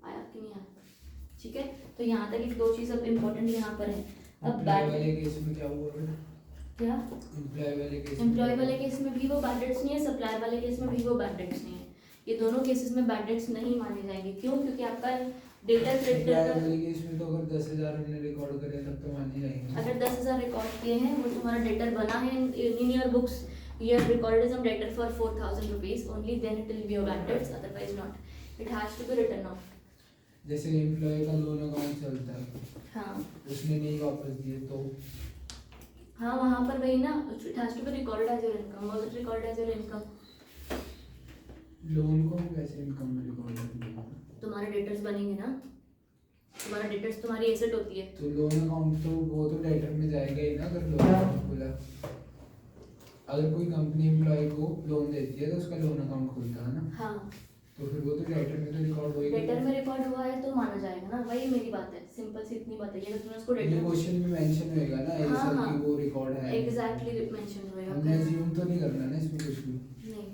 आया कि नहीं आया? ठीक है, तो यहाँ तक एक 2 चीज़ अब इम्पोर्टेंट यहाँ पर है। अब एम्प्लॉय बैड वाले केस में क्या हुआ बेटा? क्या एम्प्लॉय वाले केस में एम्प्लॉय वाले केस में भी वो बैड डेट्स नहीं है, सप्लायर वाले केस में भी वो बैड डेट्स नहीं है। ये दोनों केसेस में बैड डेट्स नहीं माने जाएंगे। क्यों? क्योंकि आपका डेटा एम्प्लॉय क्रेडिटर वाले केस में तो अगर 10,000 हमने रिकॉर्ड करे तब तो मान ही जाएंगे। अगर 10,000 रिकॉर्ड किए हैं, वो तुम्हारा डेटर बना है in your books, you have recorded some debtor for 4,000 rupees, only then it will be your bad debts, otherwise not. It has to be written off. जैसे एम्प्लॉय का लोन अकाउंट चलता है, हाँ उसने नहीं वापस दिए तो हाँ, वहाँ पर वही ना, it has to be recorded as your income. Was it recorded as your income? Loan को हम कैसे इनकम में रिकॉर्ड करेंगे? तुम्हारे डेटर्स बनेंगे ना, तुम्हारा डेटर्स तुम्हारी एसेट होती है। तो लोन अकाउंट तो वो तो डेटर में जाएगा ही ना अगर लोन अकाउंट खुला। अगर कोई कंपनी एम्प्लॉय को लोन देती है तो उसका लोन अकाउंट खुलता है ना, हाँ, तो फिर वो तो डेटर में तो रिकॉर्ड होएगा। डेटर में रिकॉर्ड हुआ है तो माना जाएगा ना, वही मेरी बात है, सिंपल सी इतनी बात है। अगर तुमने उसको ये डेटर क्वेश्चन में मेंशन होएगा ना ये हाँ, सब हाँ। कि वो रिकॉर्ड है। एग्जैक्टली मेंशन होएगा। हमने अज्यूम तो नहीं करना ना इसमें कुछ भी। नहीं,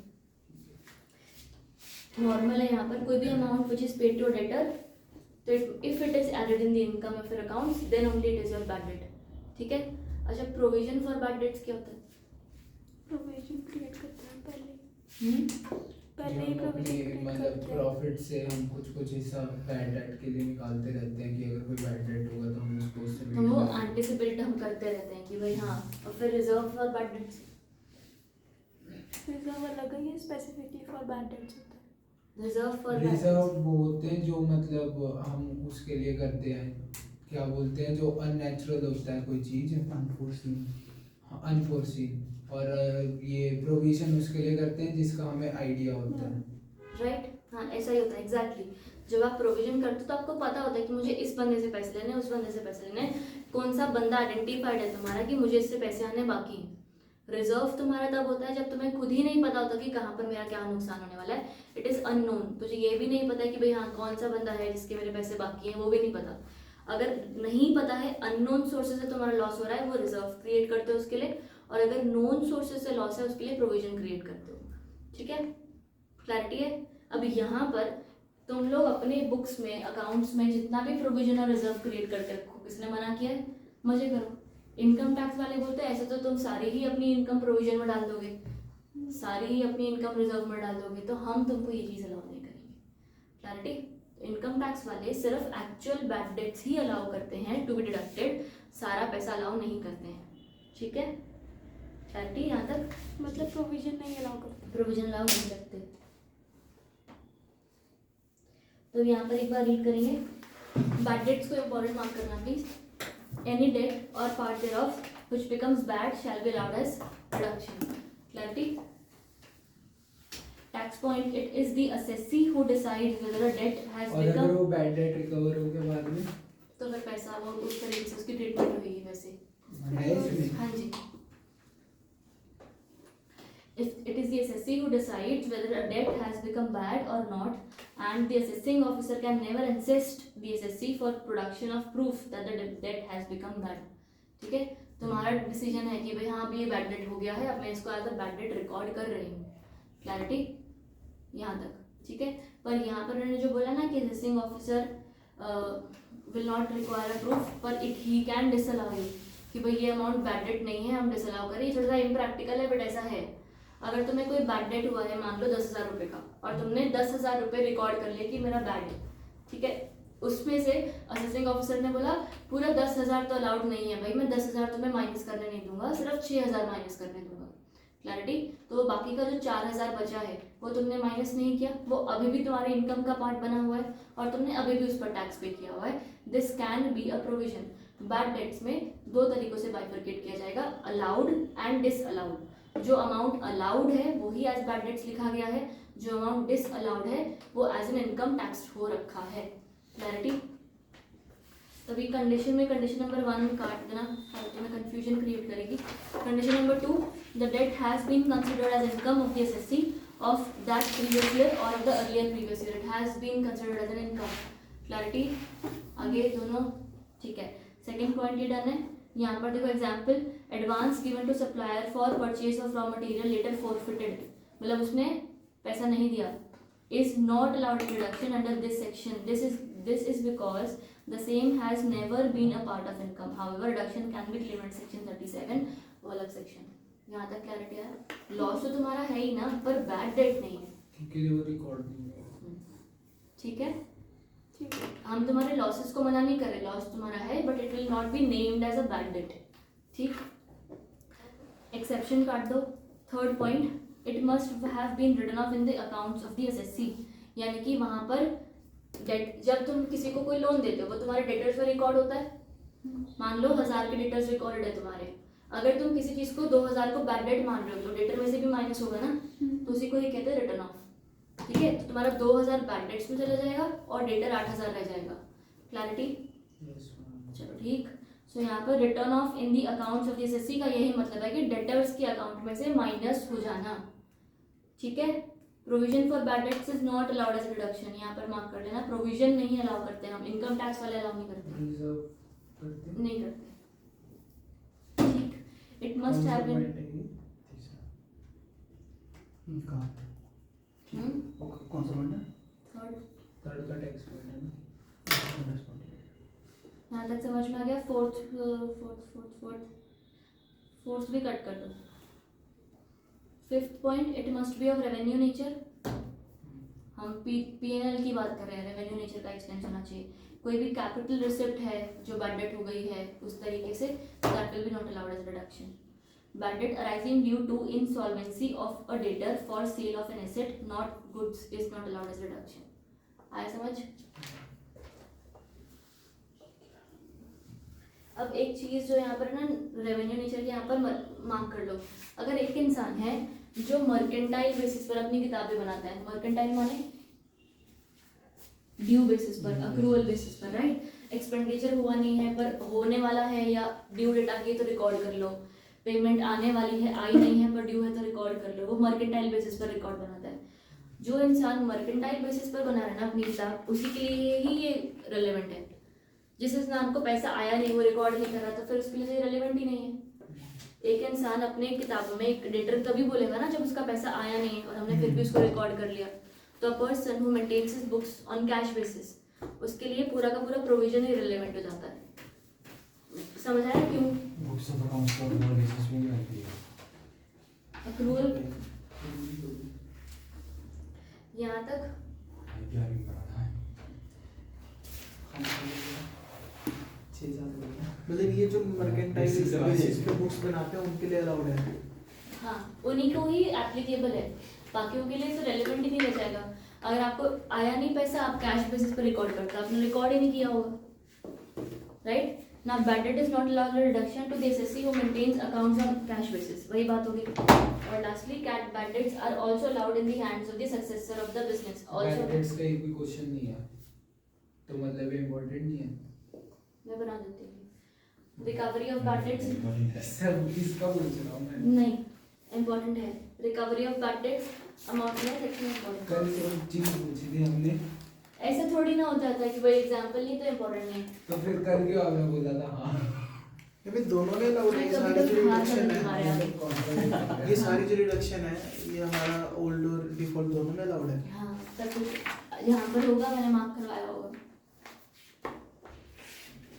नॉर्मल है यहाँ पर, कोई भी amount which is paid to debtor, तो if it is added in the income of your accounts then only it is your bad debt. ठीक है। अच्छा, प्रोविजन फॉर बैड डेट्स क्या होता है? प्रोविजन क्रिएट करते हैं पहले हम्म, ही जो हम अपने प्रोविजन क्रिएट मतलब करते हैं। प्रॉफिट से हम कुछ हिस्सा बैड डेट के लिए निकालते रहते हैं कि अगर कोई बैड डेट होगा तो हम उसको उससे हम वो मिल एंटिसिपेट हम करते रहते हैं कि भाई हाँ, और फिर reserve for bad dates. Reserve अलग है, ये स्पेसिफिकली फॉर बैड डेट्स होता है। रिजर्व फॉर रिजर्व वो होते हैं जो मतलब हम उसके लिए करते हैं, क्या बोलते हैं, जो अननेचुरल होता है कोई चीज़, अनफोर्सीन, और ये प्रोविजन उसके लिए करते हैं जिसका हमें आइडिया होता है। राइट, हाँ ऐसा ही होता है एग्जैक्टली। जब आप प्रोविजन करते हो तो आपको पता होता है कि मुझे इस बंदे से पैसे लेने हैं, उस बंदे से पैसे लेने हैं, कौन सा बंदा आइडेंटिफाइड है तुम्हारा कि मुझे इससे पैसे आने बाकी हैं। रिजर्व तुम्हारा तब होता है जब तुम्हें खुद ही नहीं पता होता कि कहाँ पर मेरा क्या नुकसान होने वाला है। इट इज़ अननोन, तुझे ये भी नहीं पता कि भाई हाँ कौन सा बंदा है जिसके मेरे पैसे बाकी हैं, वो भी नहीं पता। अगर नहीं पता है, अननोन सोर्सेज से तुम्हारा लॉस हो रहा है, वो रिजर्व क्रिएट करते हो उसके लिए, और अगर नोन सोर्सेज से लॉस है उसके लिए प्रोविजन क्रिएट करते हो। ठीक है, क्लैरिटी है। अब यहाँ पर तुम लोग अपने बुक्स में, अकाउंट्स में जितना भी प्रोविजन और रिजर्व क्रिएट करके रखो, किसने मना किया है? मजे करो। इनकम टैक्स वाले बोलते हैं ऐसे तो तुम सारी ही अपनी इनकम प्रोविजन में डाल दोगे, सारी ही अपनी इनकम रिजर्व में डाल दोगे, तो हम तुमको ये चीज़ अलाउ नहीं करेंगे। क्लैरिटी। इनकम टैक्स वाले सिर्फ एक्चुअल बैड डेट्स ही अलाउ करते हैं टू बी डिडक्टेड, सारा पैसा अलाउ नहीं करते हैं। ठीक है, क्लैरिटी यहाँ तक? मतलब प्रोविजन नहीं अलाउ करते। प्रोविजन अलाउ नहीं करते। तो यहाँ पर एक बार रीड करेंगे, बैड डेट्स को इम्पोर्टेंट मार्क करना प्लीज। एनी डेट और part thereof which becomes bad shall be allowed as deduction. Clarity. Tax point, it is the assessee who decides whether a debt has और अगर become, वो bad debt recover हो के बाद में तो फिर पैसा वो उस तरीके से उसकी ट्रीटमेंट होगी वैसे। है इसमें। हाँ जी। If it is the assessee who decides whether a debt has become bad or not, and the assessing officer can never insist the assessee for production of proof that the debt has become bad. ठीक है, तुम्हारा decision है कि भाई हाँ अभी ये bad debt हो गया है, अब मैं इसको as a bad debt record कर रही हूँ। क्लैरिटी यहाँ तक? ठीक है, पर यहाँ पर उन्होंने जो बोला ना कि assessing officer will not require a proof, पर it he can disallow you कि भाई ये अमाउंट बैड डेट नहीं है, हम डिसअलाउ करें। थोड़ा सा इम्प्रैक्टिकल है बट ऐसा है। अगर तुम्हें कोई बैड डेट हुआ है, मान लो 10,000 रुपये का, और तुमने 10,000 रुपये रिकॉर्ड कर लिया कि मेरा बैड है, ठीक है, उसमें से असेसिंग ऑफिसर ने बोला पूरा 10,000 तो अलाउड नहीं है भाई, मैं 10,000 तुम्हें माइनस करने नहीं दूंगा, सिर्फ 6,000 माइनस करने दूंगा। क्लैरिटी। तो वो बाकी का जो 4,000 बचा है वो तुमने माइनस नहीं किया, वो अभी भी तुम्हारे इनकम का पार्ट बना हुआ है और तुमने अभी भी उस पर टैक्स पे किया हुआ है। This can be a provision. Bad debts में दो तरीकों से बाइफरकेट किया जाएगा, अलाउड एंड डिसअलाउड। जो अमाउंट अलाउड है वही एज बैड डेट्स लिखा गया है, जो अमाउंट डिसअलाउड है वो एज एन इनकम टैक्स हो रखा है। क्लैरिटी। तभी कंडीशन में कंडीशन नंबर 1 काट देना, फालतू में कंफ्यूजन क्रिएट करेगी। Condition number 2, the debt has been considered as income of the SSC of that previous year और of the earlier previous year. It has been considered as an income. Clarity. आगे दोनों ठीक है। Second point ये done है। यहाँ पर देखो example, advance given to supplier for purchase of raw material later forfeited, मतलब उसने पैसा नहीं दिया, is not allowed deduction under this section. This is because the same has never been a part of income. However, reduction can be claimed under section 37 वो अलग section है। यहाँ तक क्लैरिटी है? लॉस तो तुम्हारा है ही ना, पर बैड डेट नहीं है, क्योंकि वो रिकॉर्ड नहीं हुआ। ठीक है? ठीक है। हम तुम्हारे लॉसेस को मना नहीं कर रहे, लॉस तुम्हारा है but it will not be named as a bad debt, ठीक? एक्सेप्शन काट दो। Third point, it must have been written off in the accounts of the SSC, यानी कि वहाँ पर डेट, जब तुम किसी को कोई लोन देते हो वो तुम्हारे डेटर्स में रिकॉर्ड होता है। मान लो 1000 के डेटर्स रिकॉर्डेड है तुम्हारे, अगर तुम किसी चीज़ को 2000 को बैड डेट मान रहे हो तो डेटर में से भी माइनस होगा ना, तो उसी को ही कहते हैं रिटर्न ऑफ, ठीक है? तो तुम्हारा 2000 बैड डेट्स में चला जाएगा और डेटर 8000 रह जाएगा। क्लैरिटी? चलो ठीक। सो यहाँ पर return of in the accounts of SSC का यही मतलब है कि डेटर्स के अकाउंट में से माइनस हो जाना, ठीक है? Provision for bad debts is not allowed as reduction, यहाँ पर मार्क कर लेना, प्रोविजन नहीं अलाउ करते हम, इनकम टैक्स वाले अलाउ नहीं करते, नहीं करते, ठीक? इट मस्ट हैव बीन कहाँ कौन सा पॉइंट है? थर्ड का टैक्स पॉइंट है ना। यहाँ तक समझ में आ गया? फोर्थ भी कट कर दो। Fifth point, it must be of revenue nature. हम पीएनएल की बात कर रहे हैं, रेवेन्यू नेचर का एक्सपेंस होना चाहिए। कोई भी कैपिटल रिसिप्ट है जो बैड डेट हो गई है उस तरीके से, that will be not allowed as reduction. Bad debt arising due to insolvency of a debtor for sale of an asset not goods is not allowed as reduction. आया समझ? अब एक चीज़ जो यहाँ पर ना रेवेन्यू नेचर के यहाँ पर मार्क कर लो, अगर एक इंसान है जो मर्केंटाइल बेसिस पर अपनी किताबें बनाता है, मर्केंटाइल माने ड्यू बेसिस पर, अक्रूवल बेसिस पर, राइट? एक्सपेंडिचर हुआ नहीं है पर होने वाला है, या ड्यू डेट आ गई तो रिकॉर्ड कर लो, पेमेंट आने वाली है, आई नहीं है पर ड्यू है तो रिकॉर्ड कर लो, वो मर्केंटाइल बेसिस पर रिकॉर्ड बनाता है। जो इंसान मर्केंटाइल बेसिस पर बना रहा है ना अपनी किताब, उसी के लिए ही ये रेलेवेंट है। जिस इंसान को पैसा आया नहीं, वो रिकॉर्ड नहीं कर रहा, तो फिर उसके लिए रेलेवेंट ही नहीं है। एक इंसान अपने किताबों में एक डेटर तभी बोलेगा ना जब उसका पैसा आया नहीं और हमने फिर भी उसको रिकॉर्ड कर लिया। तो a person who maintains his books on cash basis, उसके लिए पूरा का पूरा प्रोविजन ही रिलेवेंट हो जाता है। समझ आया क्यों? बुक्स ऑफ अकाउंट्स को वो बेसिस में नहीं आती है। अक्रूवल यहाँ तक क्या भी कराना है। मतलब ये जो मर्केंटाइल बेसिस पे बुक्स बनाते हैं उनके लिए अलाउड है? हाँ, उन्हीं को ही एप्लीकेबल है, बाकियों के लिए तो रेलेवेंट ही नहीं रह जाएगा। अगर आपको आया नहीं पैसा, आप कैश बेसिस पर रिकॉर्ड करते हो, आपने रिकॉर्ड ही नहीं किया होगा, राइट? ना bad debt is not allowed reduction to the SSC who maintains accounts on cash basis, वही बात होगी। और lastly, cat bad debts are also allowed in the hands of the successor of the business. Bad also debts का एक भी question नहीं है तो मतलब ये इम्पोर्टेंट नहीं है। मैं बना देती हूँ। रिकवरी ऑफ बैड डेट्स सब इसका पूछ रहा हूँ मैं। नहीं, इम्पोर्टेंट है। Recovery of bad debts amount में सेक्शन इम्पोर्टेंट। कल एक चीज पूछी थी हमने, ऐसा थोड़ी ना हो जाता है कि भाई एग्जांपल नहीं तो इम्पोर्टेंट नहीं। तो फिर कल क्यों आपने बोला था? हाँ, ये भी दोनों ने अलाउड है, सारे जो रिडक्शन है, ये सारी जो रिडक्शन है ये हमारा ओल्ड और डिफॉल्ट दोनों में अलाउड है। हाँ, सब कुछ यहाँ पर होगा, मैंने मार्क करवाया होगा।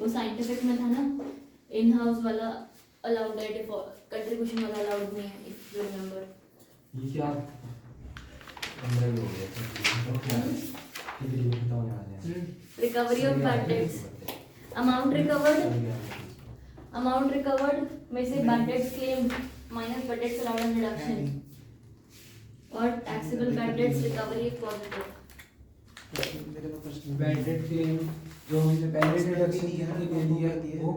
वो साइंटिफिक में था ना, इन हाउस वाला अलाउड है, कंट्रीब्यूशन वाला अलाउड नहीं है, इफ यू रिमेंबर। ये क्या 15 हो गया कितनी बताओ याद है। Recovery of bad debts, amount recovered में से bad debts claim minus bad debts allowed and reduction, और taxable bad debts recovery if positive. मेरे को प्रश्न बैड डेट क्लेम जो हमने पहले डिडक्शन की दे दिया वो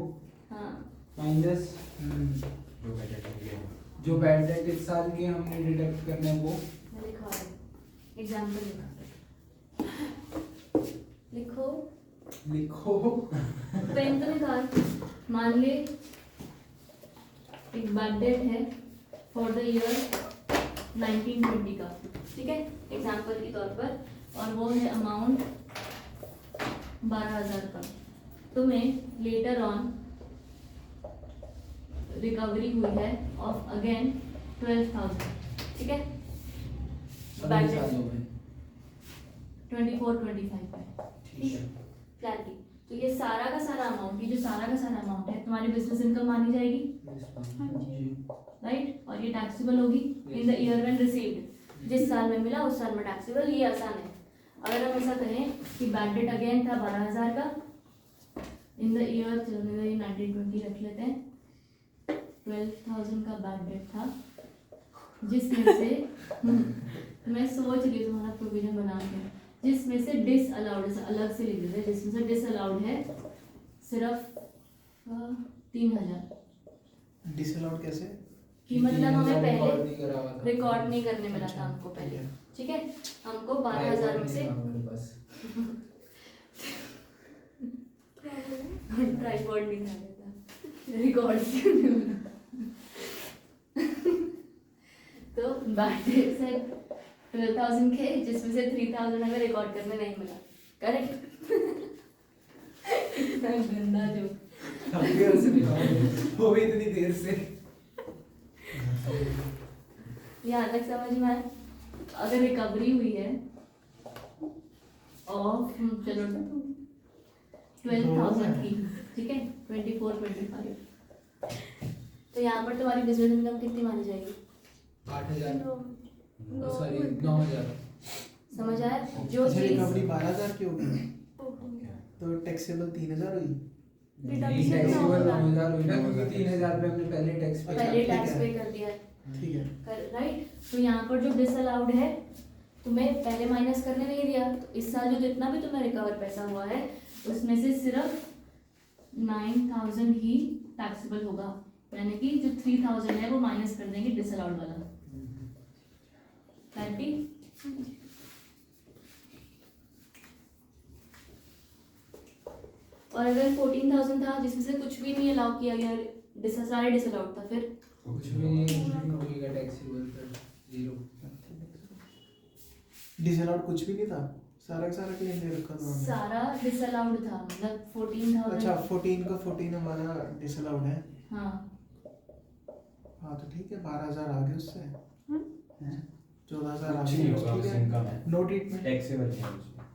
हाँ, माइनस जो बजट हो गया जो बैड डेट इस साल के हमने डिडक्ट करने हैं वो मैं लिखवा रही हूँ, एग्जाम्पल लिखो, लिखो। पेन तो निकाल। मान ले एक बैड डेट है फॉर द ईयर 1920 का, ठीक है, एग्जाम्पल के तौर पर, और वो है अमाउंट 12,000 का। तुम्हें लेटर ऑन रिकवरी हुई है ऑफ अगेन 12,000, ठीक है, बैड डेट 24-25 में, ठीक है। क्लैरिटी। तो ये सारा का सारा अमाउंट, ये जो सारा का सारा अमाउंट है तुम्हारी बिजनेस इनकम मानी जाएगी, राइट? और ये टैक्सेबल होगी in the year when received, जिस साल में मिला उस साल में टैक्सेबल। ये आसान है। अगर हम ऐसा कहें कि बैड डेट अगेन था 12,000 का इन द ईयर, चलो 1920 रख लेते हैं, 12,000 का बैड डेट था, जिसमें से मैं सोच रही हूँ तुम्हारा प्रोविजन बना के, जिसमें से डिसअलाउड, अलग से लिख देते हैं, जिसमें से डिसअलाउड है सिर्फ 3,000। डिसअलाउड कैसे? कि मतलब हमें पहले नहीं करा हुआ था। रिकॉर्ड नहीं करने मिला था हमको पहले, ठीक है? हमको 12,000 में से बस ट्राइपॉड नहीं था, रिकॉर्ड से मिला। तो बैटरी से 12,000 के, जिसमें से 3,000 हमें रिकॉर्ड करने नहीं मिला, करेक्ट? इतना गंदा जो वो भी इतनी देर से। यहाँ तक समझ में आया? अगर रिकवरी हुई है ऑफ, चलो 12,000 की, ठीक है, 24-25, तो यहाँ पर तुम्हारी बिजनेस इनकम कितनी मानी जाएगी? 8,000 सॉरी 9,000। समझ आया? जो अच्छा, चीज रिकवरी 12,000 की होगी तो टैक्सेबल 3,000 हुई। नहीं, टैक्सेबल 9,000 हुई ना, क्योंकि 3,000 पे हमने पहले टैक्स पे पहले किया। टैक्स पे कर दिया है, ठीक है। राइट? तो यहाँ पर जो डिसअलाउड है तुम्हें पहले माइनस करने नहीं दिया, तो इस साल जो जितना भी तुम्हें रिकवर पैसा हुआ है उसमें से सिर्फ 9,000 ही टैक्सेबल होगा, यानी कि जो 3,000 है वो माइनस कर देंगे डिसअलाउड वाला। क्लैरिटी? और अगर 14,000 था जिसमें से कुछ भी नहीं अलाउ किया गया, सारे डिसअलाउड था, फिर कुछ भी नहीं होगा टैक्सेबल पर 0। डिसअलाउड कुछ भी नहीं था, सारा का सारा क्लेम दे रखा था हमने। सारा डिसअलाउड था, मतलब 14,000। अच्छा 14 का 14 हमारा डिसअलाउड है। हाँ हाँ तो ठीक है, 12,000 आगे उससे हैं, 14,000 कुछ आगे नहीं होगा, ठीक उससे है। इनकम है। नो ट्रीटमेंट टैक्सेबल नहीं है उसमें।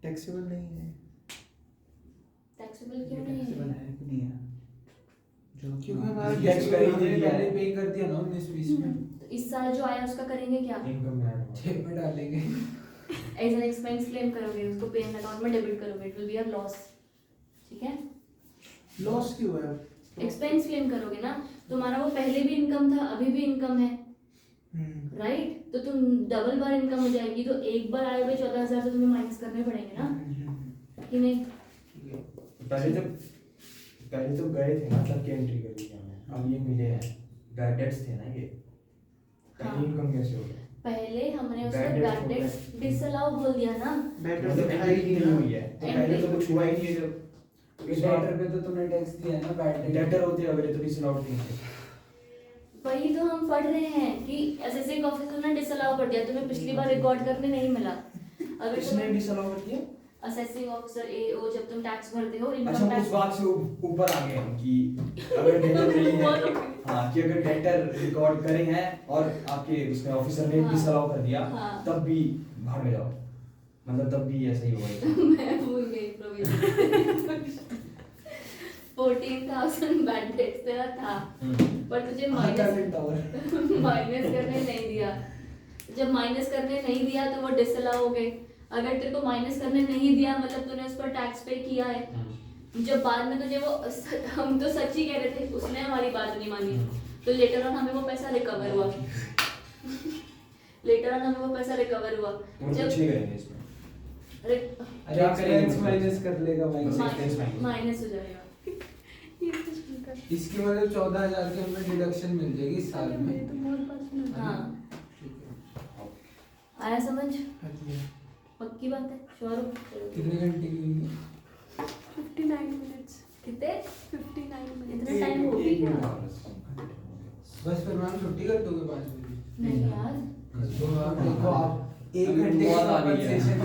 टैक्सेबल नहीं है टैक्सेबल क्यों नहीं है? नहीं है जो क्योंकि हमारा टैक्स पहले पहले पहले पे कर दिया ना 19-20 में, तो इस साल जो आया उसका करेंगे क्या? इनकम में ऐड होगा। जेब में डालेंगे। एज एन एक्सपेंस क्लेम करोगे, उसको पे अकाउंट में डेबिट करोगे, it will be a loss, ठीक है? लॉस क्यों है? एक्सपेंस क्लेम करोगे ना, तुम्हारा वो पहले भी इनकम था, अभी भी इनकम है, राइट? तो तुम डबल बार इनकम हो जाएगी, तो एक बार आए हुए 14,000 तो तुम्हें माइनस करने पड़ेंगे ना, कि नहीं? पहले तो गए थे ना, तब की एंट्री करी थी हमने, अब ये मिले हैं, बैड डेट्स थे ना ये, हाँ। पहले इनकम कैसे हो गया? पहले हमने उसको Bad debts बैड हो डेट्स डिसअलाउ बोल दिया ना, बैड मतलब दिखाई एंट्री नहीं हुई है, तो पहले तो कुछ हुआ ही नहीं है जब डेटर पे तो तुमने टैक्स दिया है ना, बैड डेटर होते अगर तो डिसअलाउड नहीं थे। वही तो हम पढ़ रहे हैं कि असेसिंग ऑफिसर ने डिसअलाउ कर दिया, तुम्हें पिछली बार रिकॉर्ड करने नहीं मिला। अगर किसने डिसअलाउ कर दिया? असेसिंग ऑफिसर एओ, जब तुम टैक्स भरते हो, अच्छा इनकम उस टैक्स, बात से ऊपर आ गए हम कि अगर डेटर नहीं है, हाँ कि अगर डेटर रिकॉर्ड करे हैं और आपके उसमें ऑफिसर ने हाँ। डिसअलाउ कर दिया, हाँ। तब भी भाग में जाओ, मतलब तब भी ऐसा ही होगा। मैं भूल गई प्रोविजन। 14,000 बैड डेट्स तेरा था, पर तुझे माइनस करने नहीं दिया। जब माइनस करने नहीं दिया तो वो डिसअलाउ हो गए। अगर तेरे को माइनस करने नहीं दिया मतलब तूने उस पर टैक्स पे किया है। जब बाद में तुझे वो हम तो सच ही कह रहे थे, उसने हमारी बात नहीं मानी, तो लेटर ऑन हमें वो पैसा रिकवर हुआ। लेटर ऑन हमें वो पैसा रिकवर हुआ। कुछ नहीं करेंगे इसमें। अरे एक्सपेंस माइनस कर लेगा भाई, माइनस हो जाएगा। ये कुछ नहीं कर। इसकी मतलब 14,000 की हमें डिडक्शन मिल जाएगी इस साल अरे में। मेरे तो बहुत पसंद है। हाँ, ठीक है। आया समझ? है। पक्की बात है, श्योर हो? चलो। कितने घंटे की हुई? 59 मिनट्स। कितने? 59 मिनट्स। इतना टाइम हो भी गया? बस फिर मैम छुट्टी कर दोगे 5 बजे? नहीं यार, तो आप देखो, आप 1 घंटे की कॉन्वर्सेशन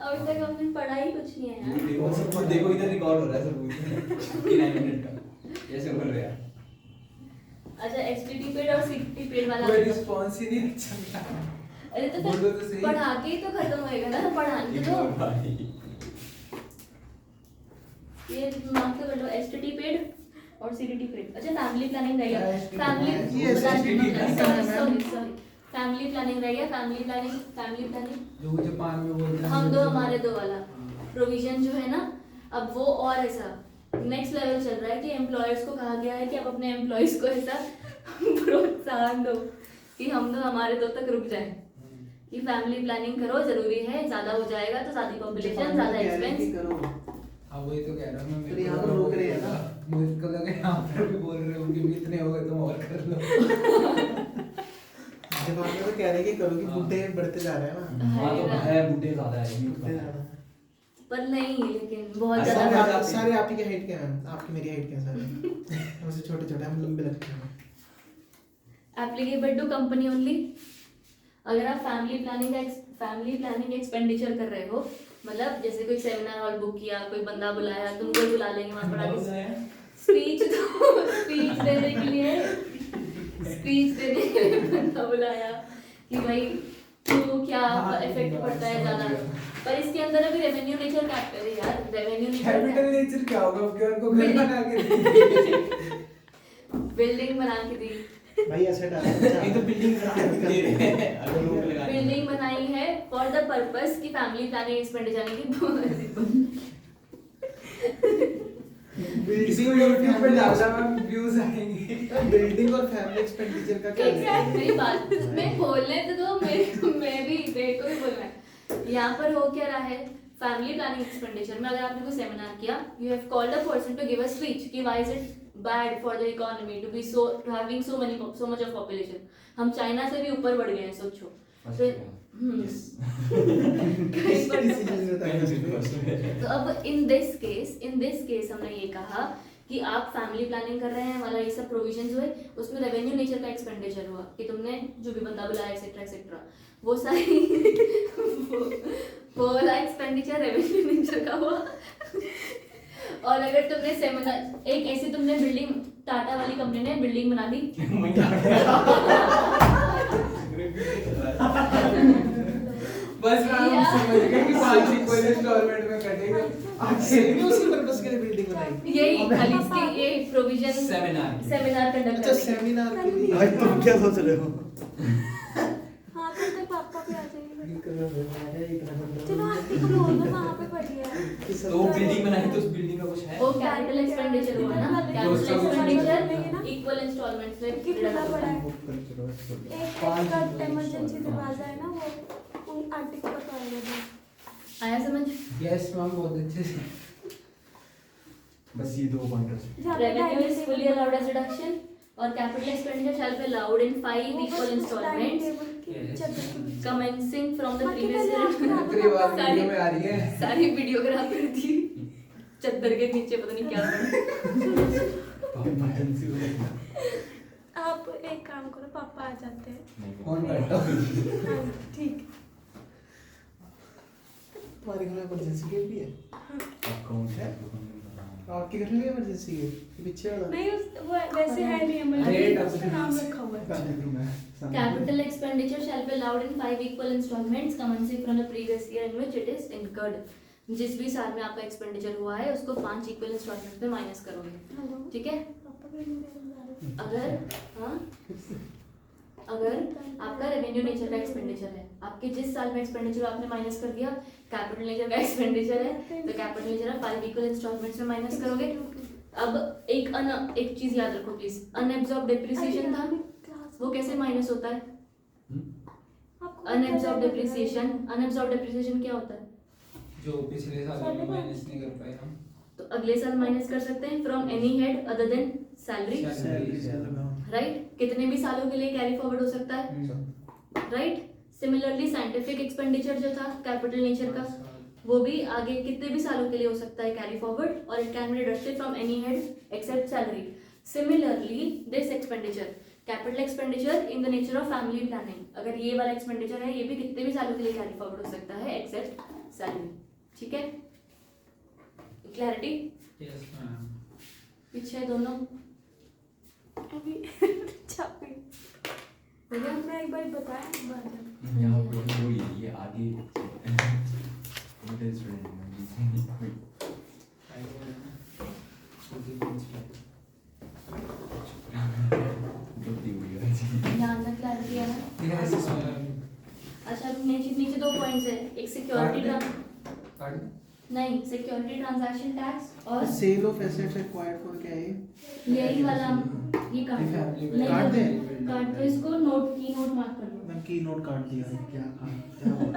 अभी तक हमने पढ़ा ही कुछ नहीं है यार। देखो सब देखो इधर रिकॉर्ड हो रहा है सब 59 मिनट का, कैसे बोल रहे हैं? अच्छा, एचटीटी पेड और सीटी पेड वाला कोई रिस्पॉन्स ही नहीं अच्छा मिला। अरे तो बोलो तो फिर सही। पढ़ा के ही तो खत्म होएगा ना, पढ़ाने तो इग्नोर भाई। ये मार्क कर लो, एसटीटी पेड और सीडीटी पेड। अच्छा फैमिली प्लानिंग रह गया, STT फैमिली ये STT सॉरी फैमिली प्लानिंग रह गया, फैमिली प्लानिंग जो जापान में बोलते हैं हम दो हमारे दो वाला प्रोविजन जो है ना, अब वो और ऐसा नेक्स्ट लेवल चल रहा है कि एम्प्लॉयर्स को कहा गया है कि आप अपने एम्प्लॉयज को ऐसा प्रोत्साहन दो कि हम दो हमारे दो तक रुक जाए, कि फैमिली प्लानिंग करो, जरूरी है, ज्यादा हो जाएगा तो ज्यादा पॉपुलेशन, ज्यादा एक्सपेंस। करो हाँ वही तो कह रहा हूँ मैं। फिर यहाँ पर रोक रहे हैं ना। मुझे को लगा यहाँ पर भी बोल रहे हो कि भी इतने हो गए तुम और कर लो। जापान में तो कह रहे हैं कि करो कि बुढ़े बढ़ते जा रहे हैं ना। हाँ तो है, बुढ़े ज्यादा है youth बुढ़ते कम जा है। रहे हैं। पर नहीं, लेकिन बहुत ऐसा ज्यादा है। सारे सारे आप ही के हाइट के हैं, आपकी मेरी हाइट के हैं सारे। हमसे छोटे छोटे, हम लंबे लगते हैं। Applicable to company only. अगर आप फैमिली प्लानिंग एक्सपेंडिचर कर रहे हो, मतलब जैसे कोई सेमिनार हॉल बुक किया, कोई बंदा बुलाया, तुमको बुला लेंगे वहाँ पढ़ा के स्पीच देने के लिए बंदा बुलाया कि भाई तो क्या इफेक्ट पड़ता है ज्यादा, पर इसके अंदर अभी रेवेन्यू नेचर क्या करे यार, रेवेन्यू कैपिटल नेचर नेचर क्या होगा, अब क्या उनको घर बना के दी। बिल्डिंग बना के दी, भाई एसेट आ ये तो बिल्डिंग दे रहे हैं, अगर लोग लगा बिल्डिंग बनाई है फॉर द पर्पस की फैमिली प्लानिंग एक्सपेंडिचर की किसी को यूट्यूब पे डालना मैम व्यूज आएंगे। बिल्डिंग और फैमिली एक्सपेंडिचर का क्या एग्जैक्ट मेरी बात मैं बोलने तो दो, मैं भी मेरे को भी बोलना है। यहाँ पर हो क्या रहा है, फैमिली प्लानिंग एक्सपेंडिचर में अगर आपने कोई सेमिनार किया, you have called a person to give a speech कि why is it bad for the economy to be so having so much of population. हम चाइना से भी ऊपर बढ़ गए हैं, सोचो। कहीं पर टक्कर। तो अब इन दिस केस हमने ये कहा कि आप फैमिली प्लानिंग कर रहे हैं वाला ये सब प्रोविजंस हुए, उसमें रेवेन्यू नेचर का एक्सपेंडिचर हुआ कि तुमने जो भी बंदा बुलाया एक्सेट्रा एक्सेट्रा, वो सारी वो वाला एक्सपेंडिचर रेवेन्यू नेचर का हुआ। और अगर तुमने सेमिनार एक ऐसी तुमने बिल्डिंग, टाटा वाली कंपनी ने बिल्डिंग बना दी, बस हम समझ गए कि 5 इक्वल इंस्टॉलमेंट में कटेगा। आपने उसी पर्पस के लिए बिल्डिंग बनाई। यही खाली इसकी ये प्रोविजन सेमिनार कंडक्ट अच्छा करने सेमिनार के लिए। भाई, तुम क्या सोच रहे हो? हाँ तो तेरे पापा भी आ जाएंगे। चलो चलो आंटी को बोल दो, वहाँ पे पड़ी है। तो बिल्डिंग बनाई तो उस बिल्डिंग का कुछ है? वो कैपिटल एक्सपेंडिचर हुआ ना, कैपिटल एक्सपेंडिचर इक्वल इंस्टॉलमेंट्स में कितना डिवाइड बड़ा है? एक एक का इमरजेंसी दरवाजा है ना, वो उन आंटी को बताएगा। आया समझ। यस मैम बहुत अच्छे से। बस ये 2 pointers. Revenue is fully allowed as deduction और capital expenditure shall be allowed in 5 equal installments commencing from the previous year। दूसरी बात वीडियो में आ रही है। सारी वीडियोग्राफर थी, चद्दर के नीचे पता नहीं क्या आप एक काम करो, पापा आ जाते हैं। कौन करता है? हाँ, ठीक। तुम्हारे घर में इमरजेंसी गेट भी है? आप कौन है? आपके घर में भी इमरजेंसी गेट पीछे वाला? नहीं वो वैसे है नहीं, इमरजेंसी उसका नाम रखा हुआ है। Capital expenditure shall be allowed in 5 equal installments commencing from the previous year in which it is incurred। जिस भी साल में आपका एक्सपेंडिचर हुआ है उसको 5 इक्वल इंस्टॉलमेंट में माइनस करोगे, ठीक है। अगर आपका रेवेन्यू नेचर का एक्सपेंडिचर है, आपके जिस साल में एक्सपेंडिचर आपने माइनस कर दिया, कैपिटल नेचर का एक्सपेंडिचर है तो कैपिटल नेचर 5 इक्वल इंस्टॉलमेंट्स में माइनस करोगे। अब एक चीज याद रखो प्लीज, अनएब्सॉर्ब डेप्रिसिएशन था, वो कैसे माइनस होता है? अनएब्सॉर्ब डेप्रिसिएशन क्या होता है? जो पिछले साल में माइनस नहीं कर पाए हम, तो अगले साल माइनस कर सकते हैं from any head other than salary, right. कितने भी सालों के लिए कैरी फॉरवर्ड हो सकता है, राइट। सिमिलरली साइंटिफिक एक्सपेंडिचर जो था कैपिटल नेचर का, वो भी आगे कितने भी सालों के लिए हो सकता है कैरी फॉरवर्ड, और it can be deducted from any head except salary. Similarly this expenditure capital expenditure in the nature of family planning, अगर ये वाला एक्सपेंडिचर है ये भी कितने भी सालों के लिए कैरी फॉरवर्ड हो सकता है एक्सेप्ट सैलरी, ठीक है। क्लैरिटी? Yes ma'am. पीछे दोनों अभी चाबी मुझे हमने एक बार बताया एक बार जब यहाँ पे वो ये आगे मिडिल स्टूडेंट यहाँ तक क्लैरिटी है ना? Yes, अच्छा नीचे नीचे 2 पॉइंट्स है, एक सिक्योरिटी कार्ड नहीं, सिक्योरिटी ट्रांजैक्शन टैक्स और sale of assets acquired for क्या है यही वाला ये कार्ड नहीं कार्ड दे? कार्ड तो इसको नोट की नोट मार्क कर लो। मैम की नोट काट दिया है क्या बोल